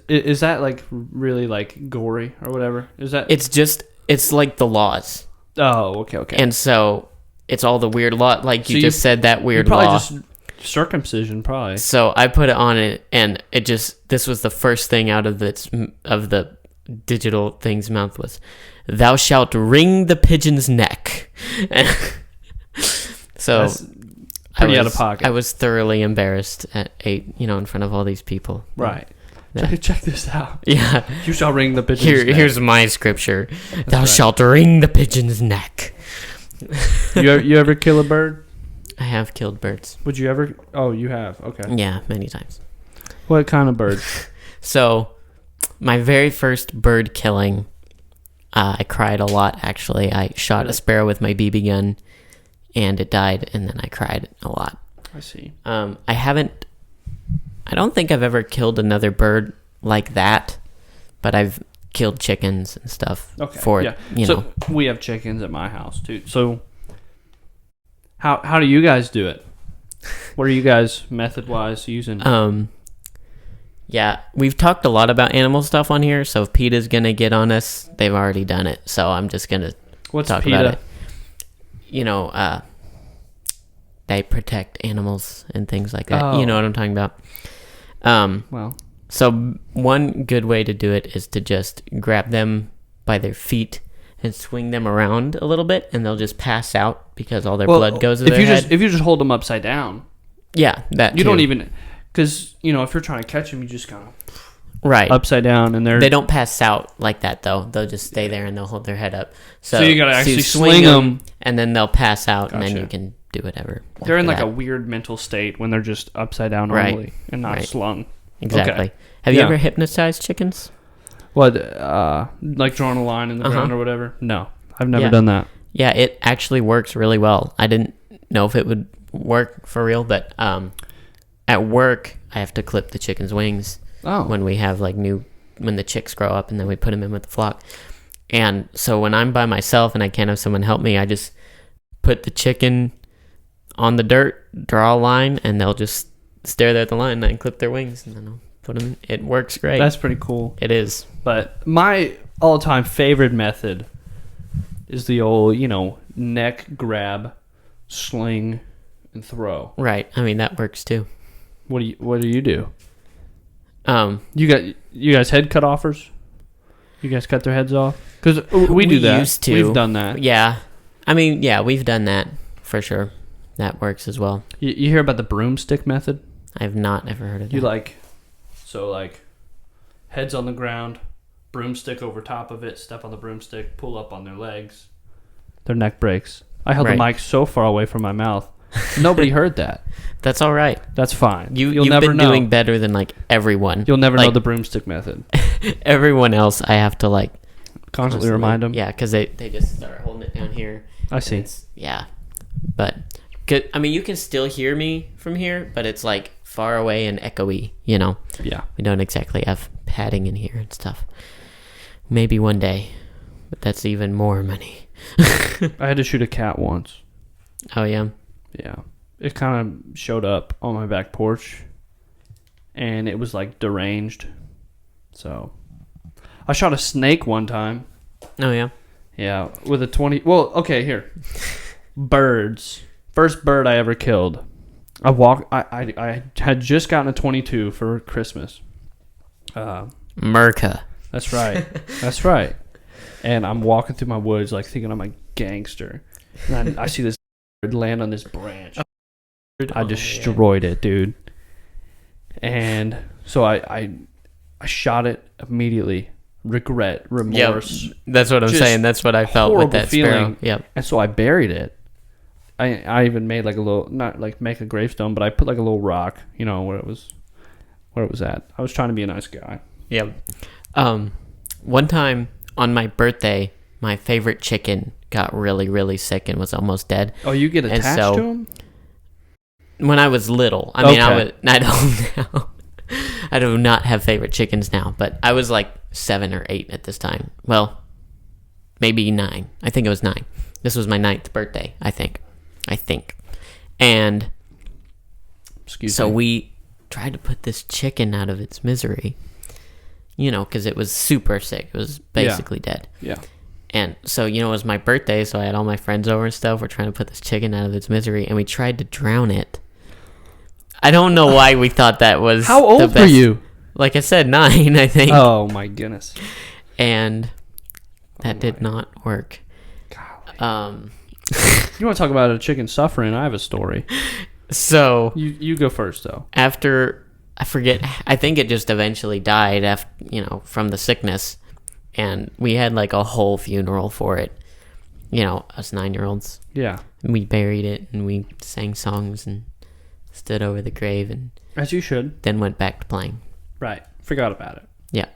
is that really gory or whatever? Is that... It's like the laws. Oh, okay. And so it's all the weird law. You just said that weird probably law. Just circumcision, probably. So I put it on it, and this was the first thing out of the digital thing's mouth was, "Thou shalt wring the pigeon's neck." So that's pretty out of pocket. I was thoroughly embarrassed at 8, in front of all these people. Right. Yeah. Check this out. Yeah. You shall wring the pigeon's neck. Here's my scripture. Thou shalt wring the pigeon's neck. You ever kill a bird? I have killed birds. Would you ever? Oh, you have. Okay. Yeah, many times. What kind of bird? So, my very first bird killing, I cried a lot, actually. I shot a sparrow with my BB gun, and it died, and then I cried a lot. I see. I don't think I've ever killed another bird like that, but I've killed chickens and stuff for it. So we have chickens at my house too. So how do you guys do it? What are you guys method wise using? Yeah, we've talked a lot about animal stuff on here, so if PETA's gonna get on us, they've already done it. So I'm just gonna talk PETA? about it. You know, they protect animals and things like that. Oh. You know what I'm talking about. So one good way to do it is to just grab them by their feet and swing them around a little bit, and they'll just pass out because all their blood goes to their head. If you just hold them upside down, yeah, that you too. don't even, because if you're trying to catch them, you just kind of right upside down, and they don't pass out like that though. They'll just stay there and they'll hold their head up. So you gotta actually swing them, and then they'll pass out, and then Gotcha. you can do whatever. They're in like a weird mental state when they're just upside down normally and not slung. Exactly. Okay. Have you ever hypnotized chickens? What, like drawing a line in the ground or whatever? No, I've never done that. Yeah, it actually works really well. I didn't know if it would work for real, but at work, I have to clip the chicken's wings when we have when the chicks grow up, and then we put them in with the flock. And so when I'm by myself and I can't have someone help me, I just put the chicken on the dirt, draw a line, and they'll just stare there at the line, and I clip their wings, and then I'll put them in. It works great. That's pretty cool. It is. But my all-time favorite method is the old, neck grab, sling, and throw. Right. I mean, that works too. What do you do? You guys head cut offers? You guys cut their heads off? Because we do that. Used to. We've done that. Yeah. I mean, yeah, we've done that for sure. That works as well. You hear about the broomstick method? I've not ever heard of that. You heads on the ground, broomstick over top of it, step on the broomstick, pull up on their legs. Their neck breaks. I held the mic so far away from my mouth. Nobody heard that. That's all right. That's fine. You've never been doing better than everyone. You'll never know the broomstick method. Everyone else, I have to constantly remind them. Yeah, because they just start holding it down here. I see. Yeah, but you can still hear me from here, but it's far away and echoey. Yeah. We don't exactly have padding in here and stuff. Maybe one day, but that's even more money. I had to shoot a cat once. Oh yeah. Yeah. It kind of showed up on my back porch, and it was deranged. So I shot a snake one time. Oh yeah. Yeah, with a 20. Well, okay, here. Birds. First bird I ever killed. I had just gotten a 22 for Christmas. Merca. That's right. That's right. And I'm walking through my woods thinking I'm a gangster. And I see this bird land on this branch. I destroyed it, dude. And so I shot it immediately. Regret, remorse. Yep. That's what I'm saying. That's what I felt with that sparrow. Yep. And so I buried it. I even made a little, not make a gravestone, but I put a little rock, where it was at. I was trying to be a nice guy. Yep. One time on my birthday, my favorite chicken got really, really sick and was almost dead. Oh, you get attached to him? When I was little. I mean, I don't now. I do not have favorite chickens now, but I was 7 or 8 at this time. Well, maybe 9. I think it was 9. This was my 9th birthday, I think. And so we tried to put this chicken out of its misery, because it was super sick. It was basically dead. Yeah. And so, it was my birthday, so I had all my friends over and stuff. We're trying to put this chicken out of its misery, and we tried to drown it. I don't know why we thought that was How old were you? Like I said, 9, I think. Oh, my goodness. And that did not work. Golly. You want to talk about a chicken suffering? I have a story. So you go first, though. After, I forget, I think it just eventually died after, from the sickness. And we had a whole funeral for it. us 9-year-olds. Yeah. And we buried it, and we sang songs and stood over the grave, and As you should. then went back to playing. Right. Forgot about it. Yeah.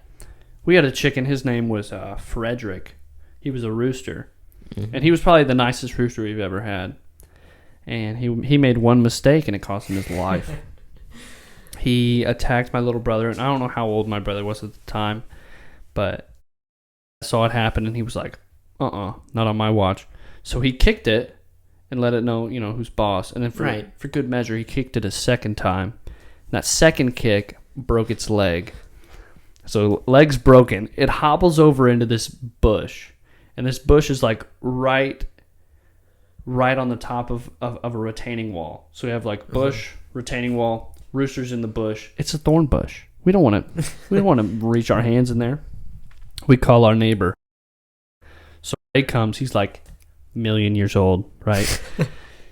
We had a chicken. His name was Frederick. He was a rooster. Mm-hmm. And he was probably the nicest rooster we've ever had. And he made one mistake, and it cost him his life. He attacked my little brother, and I don't know how old my brother was at the time, but I saw it happen, and he was like, not on my watch. So he kicked it and let it know, who's boss. And then for good measure, he kicked it a second time. And that second kick broke its leg. So leg's broken. It hobbles over into this bush, and this bush is like right on the top of a retaining wall. So we have like bush, retaining wall, roosters in the bush. It's a thorn bush. We don't want to reach our hands in there. We call our neighbor. So Ray comes. He's like a million years old, right?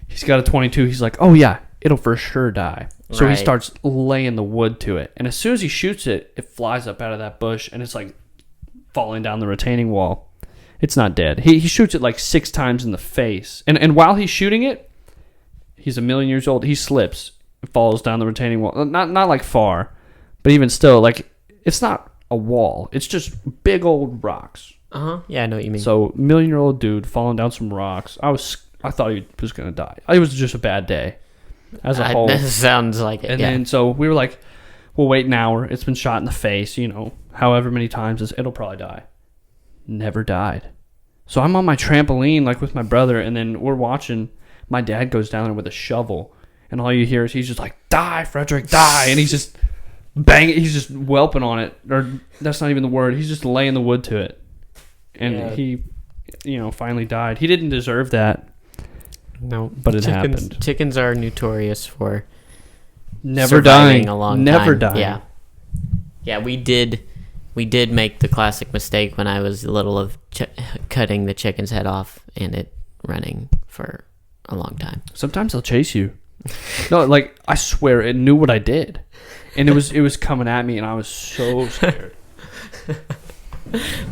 He's got a 22. He's like, oh yeah, it'll for sure die. So he starts laying the wood to it. And as soon as he shoots it, it flies up out of that bush, and it's like falling down the retaining wall. It's not dead. He shoots it like 6 times in the face. And while he's shooting it, he's a million years old. He slips and falls down the retaining wall. Not like far, but even still, like, it's not a wall. It's just big old rocks. Yeah, I know what you mean. So, million-year-old dude falling down some rocks. I thought he was going to die. It was just a bad day as a whole. That sounds like it, And then, so we were like, we'll wait an hour. It's been shot in the face, however many times. It'll probably die. Never died. So I'm on my trampoline, like, with my brother, and then we're watching. My dad goes down there with a shovel, and all you hear is he's just like, die, Frederick, die. And he's just banging. He's just whelping on it. Or that's not even the word. He's just laying the wood to it. And he, finally died. He didn't deserve that. No, but it happened. Chickens are notorious for never dying. A long never time. dying. Yeah. We did make the classic mistake when I was little of cutting the chicken's head off and it running for a long time. Sometimes they'll chase you. No, like, I swear it knew what I did, and it was coming at me, and I was so scared.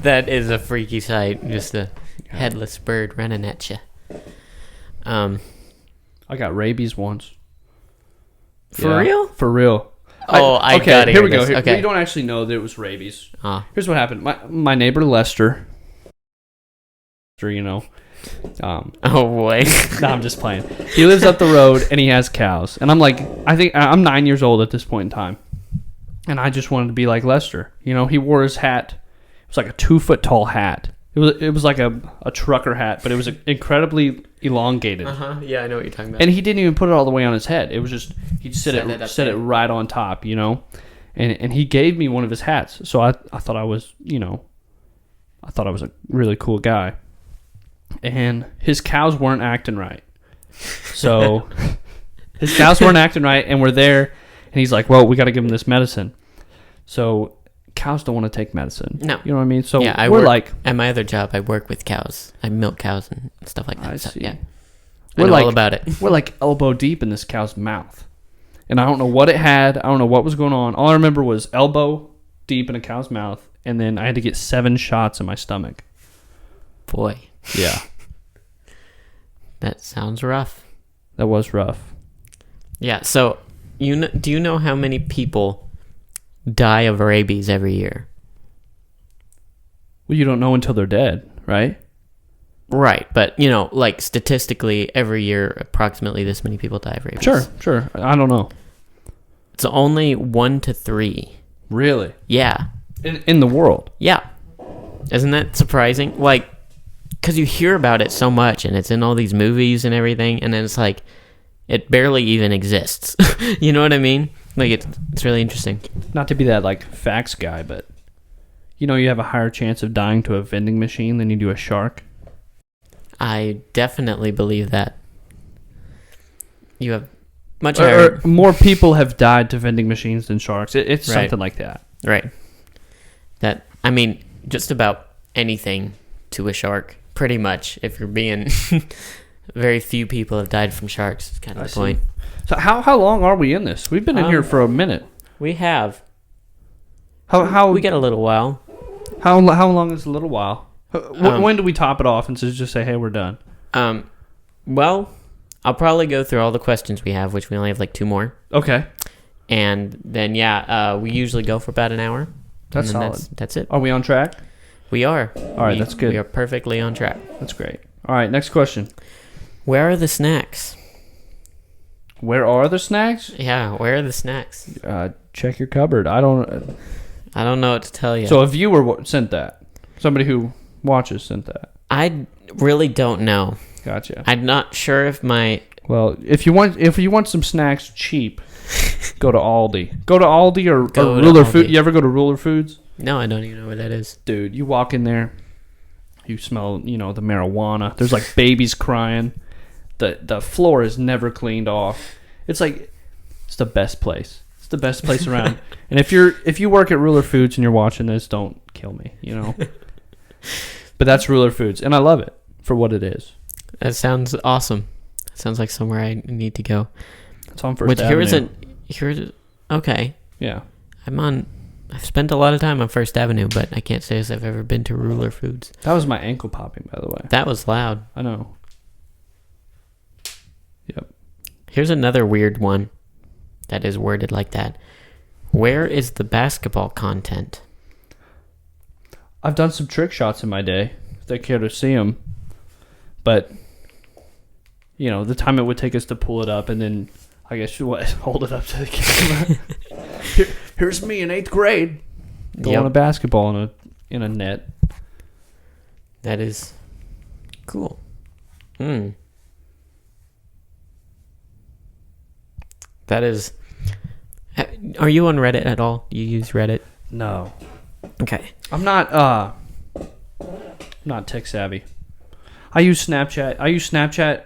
That is a freaky sight, just a headless bird running at you. I got rabies once. For real? For real. I got it. Here we go. Okay. We don't actually know that it was rabies. Here's what happened. My neighbor Lester. Oh boy. No, I'm just playing. He lives up the road and he has cows. And I think I'm 9 years old at this point in time. And I just wanted to be like Lester. He wore his hat. It was like a 2-foot tall hat. It was like a trucker hat, but it was incredibly elongated. Yeah, I know what you're talking about. And he didn't even put it all the way on his head. It was just he'd set it right on top, And he gave me one of his hats. So I thought I was a really cool guy. And his cows weren't acting right. So his cows weren't acting right, and we're there, and he's like, well, we got to give him this medicine. So cows don't want to take medicine. No. You know what I mean? So yeah, at my other job, I work with cows. I milk cows and stuff like that. I see. Yeah. I know all about it. We're like elbow deep in this cow's mouth. And I don't know what it had. I don't know what was going on. All I remember was elbow deep in a cow's mouth, and then I had to get 7 shots in my stomach. Boy. Yeah. That sounds rough. That was rough. Yeah, so do you know how many people die of rabies every year? Well, you don't know until they're dead, right? Right, but, like statistically, every year, approximately this many people die of rabies. Sure. I don't know. It's only 1 to 3. Really? Yeah. In the world? Yeah. Isn't that surprising? Like, because you hear about it so much, and it's in all these movies and everything, and then it's like, it barely even exists. You know what I mean? Like, it's really interesting. Not to be that, like, facts guy, but, you have a higher chance of dying to a vending machine than you do a shark? I definitely believe that. You have much higher... Or more people have died to vending machines than sharks. It's something like that. Right. Just about anything to a shark. Pretty much, if you're being... Very few people have died from sharks. Is kind of the point. So how long are we in this? We've been in here for a minute. We have. How we got a little while. How long is a little while? When do we top it off and just say, hey, we're done? Well, I'll probably go through all the questions we have, which we only have like 2 more. Okay. And then, we usually go for about an hour. That's solid. That's it. Are we on track? We are. All right, that's good. We are perfectly on track. That's great. All right, next question. Where are the snacks? Where are the snacks? Yeah, where are the snacks? Check your cupboard. I don't know what to tell you. So a viewer sent that. Somebody who watches sent that. I really don't know. Gotcha. I'm not sure if my... Well, if you want some snacks cheap, go to Aldi. Go to Aldi or Ruler Food. You ever go to Ruler Foods? No, I don't even know where that is. Dude, you walk in there, you smell, the marijuana. There's like babies crying. The floor is never cleaned off. It's the best place. It's the best place around. And if you work at Ruler Foods and you're watching this, don't kill me, But that's Ruler Foods, and I love it for what it is. That sounds awesome. Sounds like somewhere I need to go. It's on First Avenue. Okay. Yeah. I've spent a lot of time on First Avenue, but I can't say as I've ever been to Ruler Foods. That was my ankle popping, by the way. That was loud. I know. Yep. Here's another weird one that is worded like that. Where is the basketball content? I've done some trick shots in my day, if they care to see them. But, the time it would take us to pull it up and then, I guess, hold it up to the camera. Here's me in 8th grade going to basketball in a net. That is cool. That is... Are you on Reddit at all? Do you use Reddit? No. Okay. I'm not tech savvy. I use Snapchat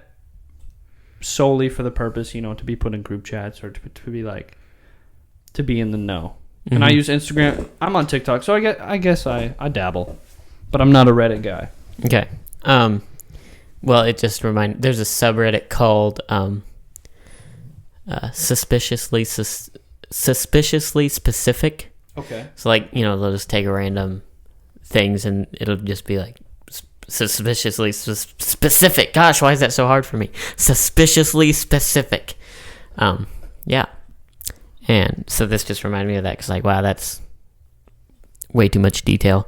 solely for the purpose, to be put in group chats or to be in the know. Mm-hmm. And I use Instagram. I'm on TikTok, so I guess I dabble, but I'm not a Reddit guy. Okay. Well, it just there's a subreddit called suspiciously specific. Okay. So they'll just take a random things and it'll just be like suspiciously specific. Gosh, why is that so hard for me? Suspiciously specific. Yeah. And so this just reminded me of that because wow, that's way too much detail.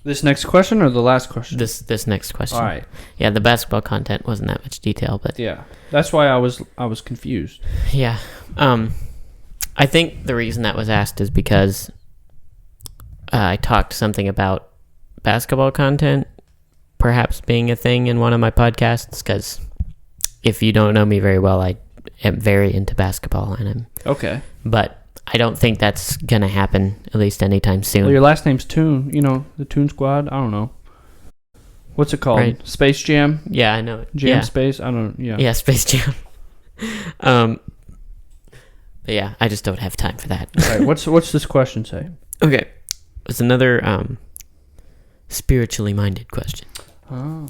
This next question or the last question? This next question. All right. Yeah, the basketball content wasn't that much detail, but yeah, that's why I was confused. Yeah. I think the reason that was asked is because I talked something about basketball content perhaps being a thing in one of my podcasts, because if you don't know me very well, I am very into basketball, and I'm okay. But I don't think that's gonna happen, at least anytime soon. Well, your last name's Toon, the Toon Squad. I don't know. What's it called? Right. Space Jam? Yeah, I know it. Jam Space? I don't. Yeah. Yeah, Space Jam. But yeah, I just don't have time for that. All right. What's this question say? Okay, it's another spiritually minded question. Oh.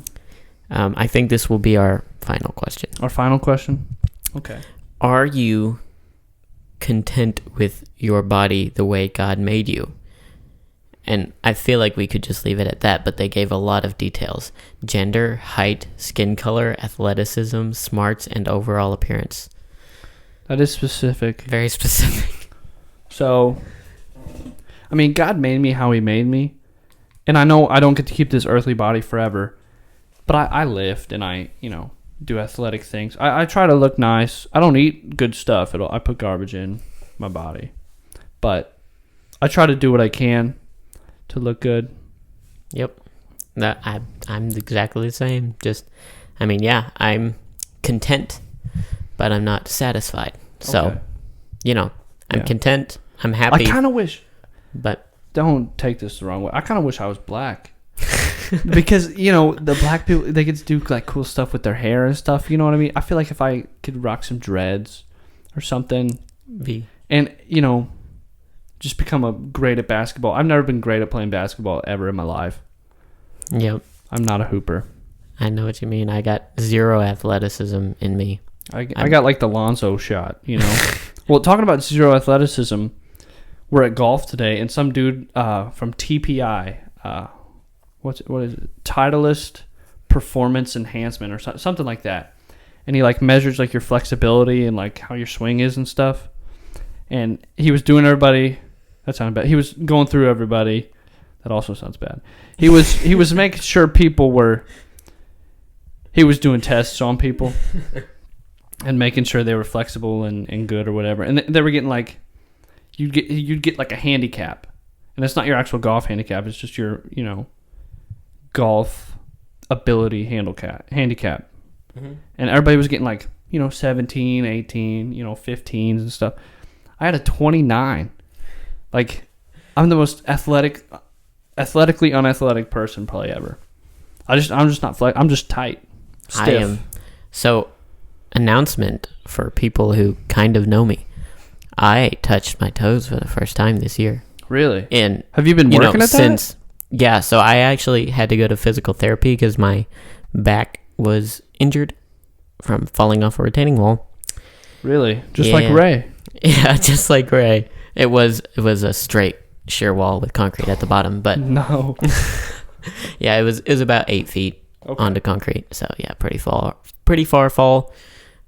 I think this will be our final question. Our final question? Okay. Are you content with your body the way God made you? And I feel like we could just leave it at that, but they gave a lot of details. Gender, height, skin color, athleticism, smarts, and overall appearance. That is specific. Very specific. So, God made me how he made me. And I know I don't get to keep this earthly body forever. But I lift and I, do athletic things. I try to look nice. I don't eat good stuff at all. I put garbage in my body. But I try to do what I can to look good. Yep. I'm exactly the same. Just, I'm content, but I'm not satisfied. So, okay. I'm content. I'm happy. I kind of wish, but don't take this the wrong way. I kind of wish I was black. Because, the black people, they get to do cool stuff with their hair and stuff. You know what I mean? I feel like if I could rock some dreads or something and, just become great at basketball. I've never been great at playing basketball ever in my life. Yep. I'm not a hooper. I know what you mean. I got zero athleticism in me. I got the Lonzo shot, Well, talking about zero athleticism, we're at golf today, and some dude from TPI, what is it? Titleist Performance Enhancement or something like that. And he like measures like your flexibility and like how your swing is and stuff. And he was doing everybody. That sounded bad. He was going through everybody. That also sounds bad. He was making sure people were. He was doing tests on people and making sure they were flexible and good or whatever. And they were getting like, you'd get like a handicap, and it's not your actual golf handicap. It's just your golf ability handicap. Mm-hmm. And everybody was getting like 17, 18, 15s and stuff. I had a 29. Like, I'm the most athletically unathletic person probably ever. I'm just not I'm just tight. Stiff. I am. So, announcement for people who kind of know me. I touched my toes for the first time this year. Really? And have you been working at that? Yeah, so I actually had to go to physical therapy because my back was injured from falling off a retaining wall. Really? Just like Ray? Yeah, just like Ray. It was a straight sheer wall with concrete at the bottom, but no. Yeah, it was about 8 feet onto concrete. So yeah, pretty far fall.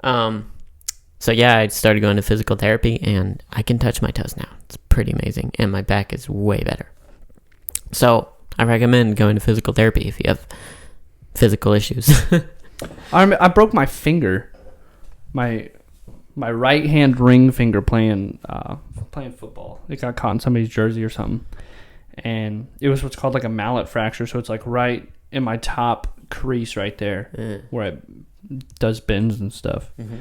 So yeah, I started going to physical therapy, and I can touch my toes now. It's pretty amazing, and my back is way better. So I recommend going to physical therapy if you have physical issues. I broke my finger, my right hand ring finger playing football. It got caught in somebody's jersey or something, and it was what's called like a mallet fracture. So it's like right in my top crease right there where it does bends and stuff. Mm-hmm.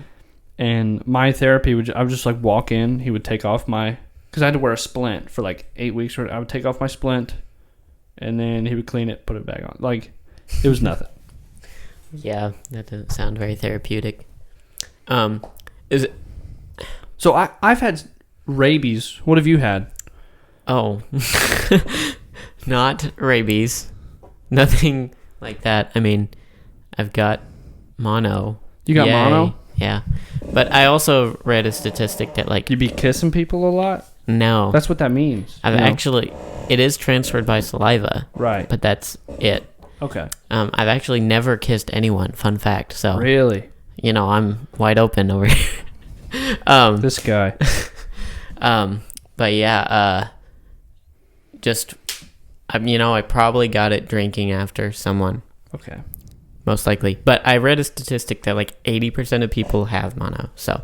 And my therapy I would just like walk in. He would take off because I had to wear a splint for like 8 weeks. I would take off my splint, and then he would clean it, put it back on. Like, it was nothing. Yeah, that doesn't sound very therapeutic. Is it? So I've had rabies. What have you had? Oh, not rabies. Nothing like that. I mean, I've got mono. You got mono? Yeah. But I also read a statistic that like... You be kissing people a lot? No. That's what that means. It is transferred by saliva. Right. But that's it. Okay. I've actually never kissed anyone. Fun fact. So really? I'm wide open over here. This guy. But yeah, I probably got it drinking after someone. Okay. Most likely. But I read a statistic that like 80% of people have mono. So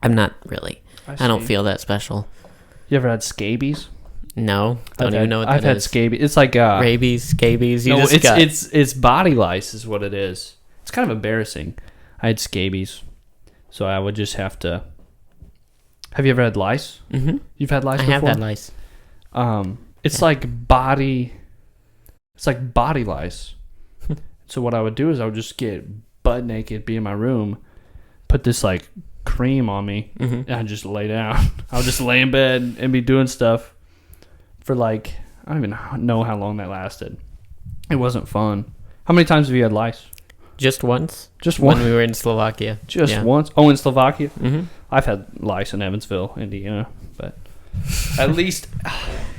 I'm not really. I don't feel that special. You ever had scabies? No. Don't even know what that is. I've had scabies. It's like rabies, scabies. It's body lice is what it is. It's kind of embarrassing. I had scabies. So I would just have to... Have you ever had lice? Mm-hmm. You've had lice before? I have had lice. It's like body lice. So what I would do is I would just get butt naked, be in my room, put this like cream on me, and I'd just lay down. I would just lay in bed and be doing stuff for like, I don't even know how long that lasted. It wasn't fun. How many times have you had lice? Just once. Just once? When we were in Slovakia. Just once? Oh, in Slovakia? Mm-hmm. I've had lice in Evansville, Indiana, but at least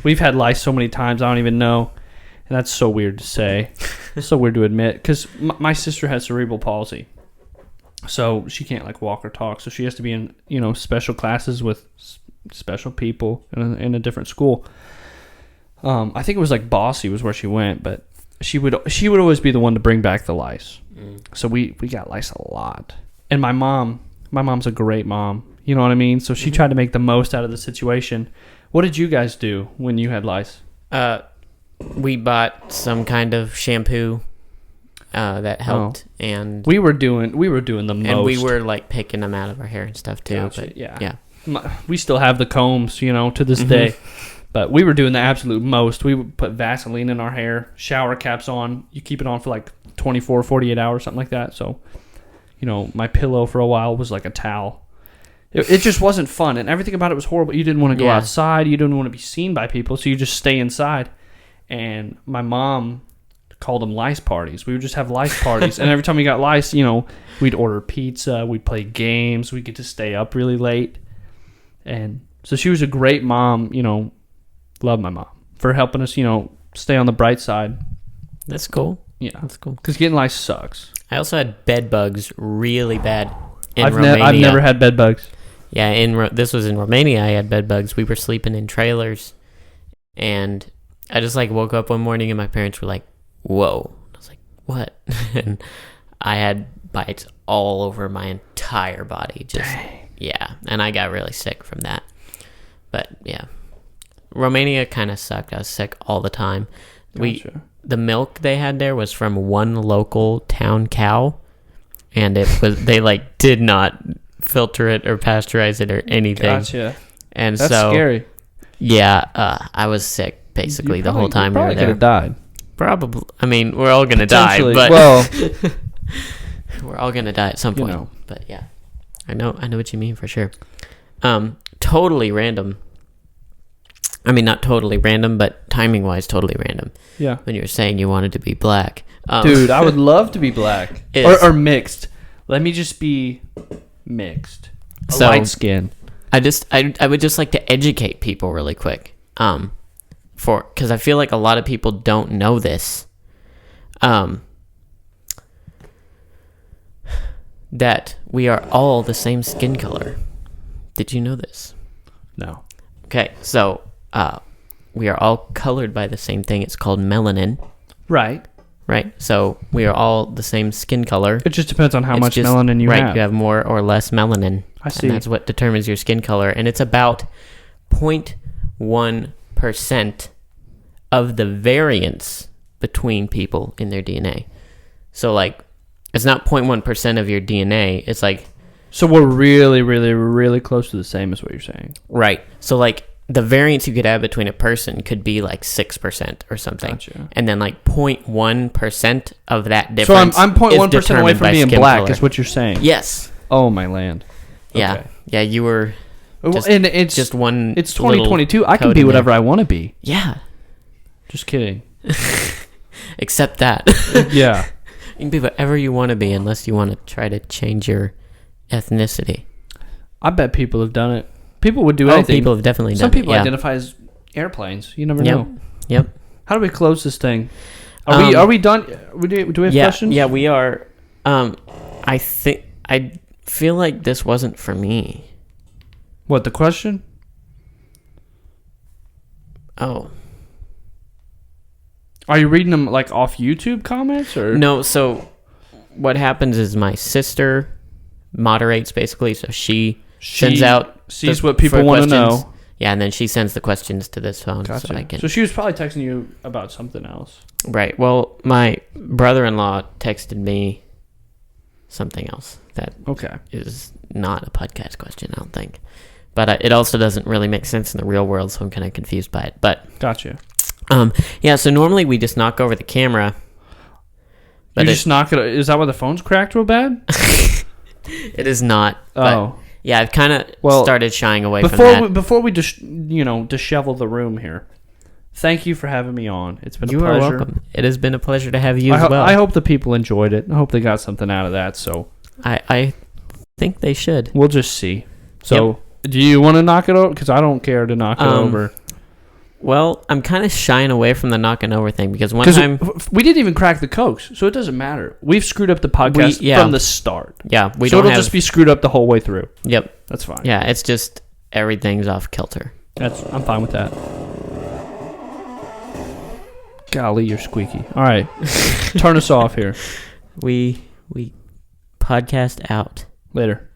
we've had lice so many times I don't even know. And that's so weird to say. It's so weird to admit. Because my sister has cerebral palsy. So she can't like walk or talk. So she has to be in, special classes with special people in a different school. I think it was like Bossy was where she went. But she would always be the one to bring back the lice. So we got lice a lot. And my mom's a great mom. You know what I mean? So she tried to make the most out of the situation. What did you guys do when you had lice? We bought some kind of shampoo that helped, and we were doing the most. And we were like picking them out of our hair and stuff too. Gotcha. But yeah. We still have the combs, to this day. But we were doing the absolute most. We would put Vaseline in our hair, shower caps on. You keep it on for like 24, 48 hours, something like that. So, my pillow for a while was like a towel. It just wasn't fun, and everything about it was horrible. You didn't want to go outside. You didn't want to be seen by people, so you just stay inside. And my mom called them lice parties. We would just have lice parties. And every time we got lice, we'd order pizza. We'd play games. We'd get to stay up really late. And so she was a great mom, love my mom for helping us, stay on the bright side. That's cool. Yeah. That's cool. Because getting lice sucks. I also had bed bugs really bad in Romania. I've never had bed bugs. Yeah, this was in Romania. I had bed bugs. We were sleeping in trailers, and I just like woke up one morning and my parents were like, "Whoa!" I was like, "What?" And I had bites all over my entire body. Dang. Yeah, and I got really sick from that. But yeah, Romania kind of sucked. I was sick all the time. Gotcha. The milk they had there was from one local town cow, and they like did not filter it or pasteurize it or anything. Gotcha. And that's so scary. Yeah, I was sick basically the whole time we were there. Could have died. Probably. I mean, we're all gonna die, but well, we're all gonna die at some point. You know. But yeah, I know what you mean for sure. Totally random. I mean, not totally random, but timing-wise, totally random. Yeah. When you were saying you wanted to be black. Dude, I would love to be black. Or mixed. Let me just be mixed. Light skin. I would just like to educate people really quick. Because I feel like a lot of people don't know this. That we are all the same skin color. Did you know this? No. Okay, so we are all colored by the same thing. It's called melanin. Right. Right. So we are all the same skin color. It just depends on how much melanin you have. Right. You have more or less melanin. I see. And that's what determines your skin color. And it's about 0.1% of the variance between people in their DNA. So like, it's not 0.1% of your DNA. It's like. So we're really, really, really close to the same is what you're saying. Right. So like the variance you could have between a person could be like 6% or something. Gotcha. And then like 0.1% of that difference. So I'm 0.1% away from being black color. is what you're saying. Yes. Oh my land. Yeah. Okay. Yeah, you were and it's just one. It's 2022. I can be whatever I want to be. Yeah. Just kidding. Except that. Yeah. You can be whatever you want to be unless you want to try to change your ethnicity. I bet people have done it. People would do anything. People have definitely done it. Some people identify as airplanes. You never know. Yep. How do we close this thing? Are we done? Do we have questions? Yeah, we are. I feel like this wasn't for me. What, the question? Oh. Are you reading them like off YouTube comments or no? So what happens is my sister moderates basically, so she sends out sees what people want to know. Yeah, and then she sends the questions to this phone. Gotcha. So she was probably texting you about something else. Right. Well, my brother-in-law texted me something else that is not a podcast question, I don't think. But it also doesn't really make sense in the real world, so I'm kind of confused by it. But gotcha. Yeah, so normally we just knock over the camera. But you just knock it. Is that why the phone's cracked real bad? It is not. Oh. Yeah, I've kind of started shying away from that. Before we dishevel the room here, thank you for having me on. It's been a pleasure. You are welcome. It has been a pleasure to have you as well. I hope the people enjoyed it. I hope they got something out of that. So I think they should. We'll just see. So do you want to knock it over? Because I don't care to knock it over. Well, I'm kind of shying away from the knocking over thing because one time we didn't even crack the Cokes, so it doesn't matter. We've screwed up the podcast from the start. Yeah, it'll just be screwed up the whole way through. Yep, that's fine. Yeah, it's just everything's off kilter. I'm fine with that. Golly, you're squeaky. All right, turn us off here. We podcast out later.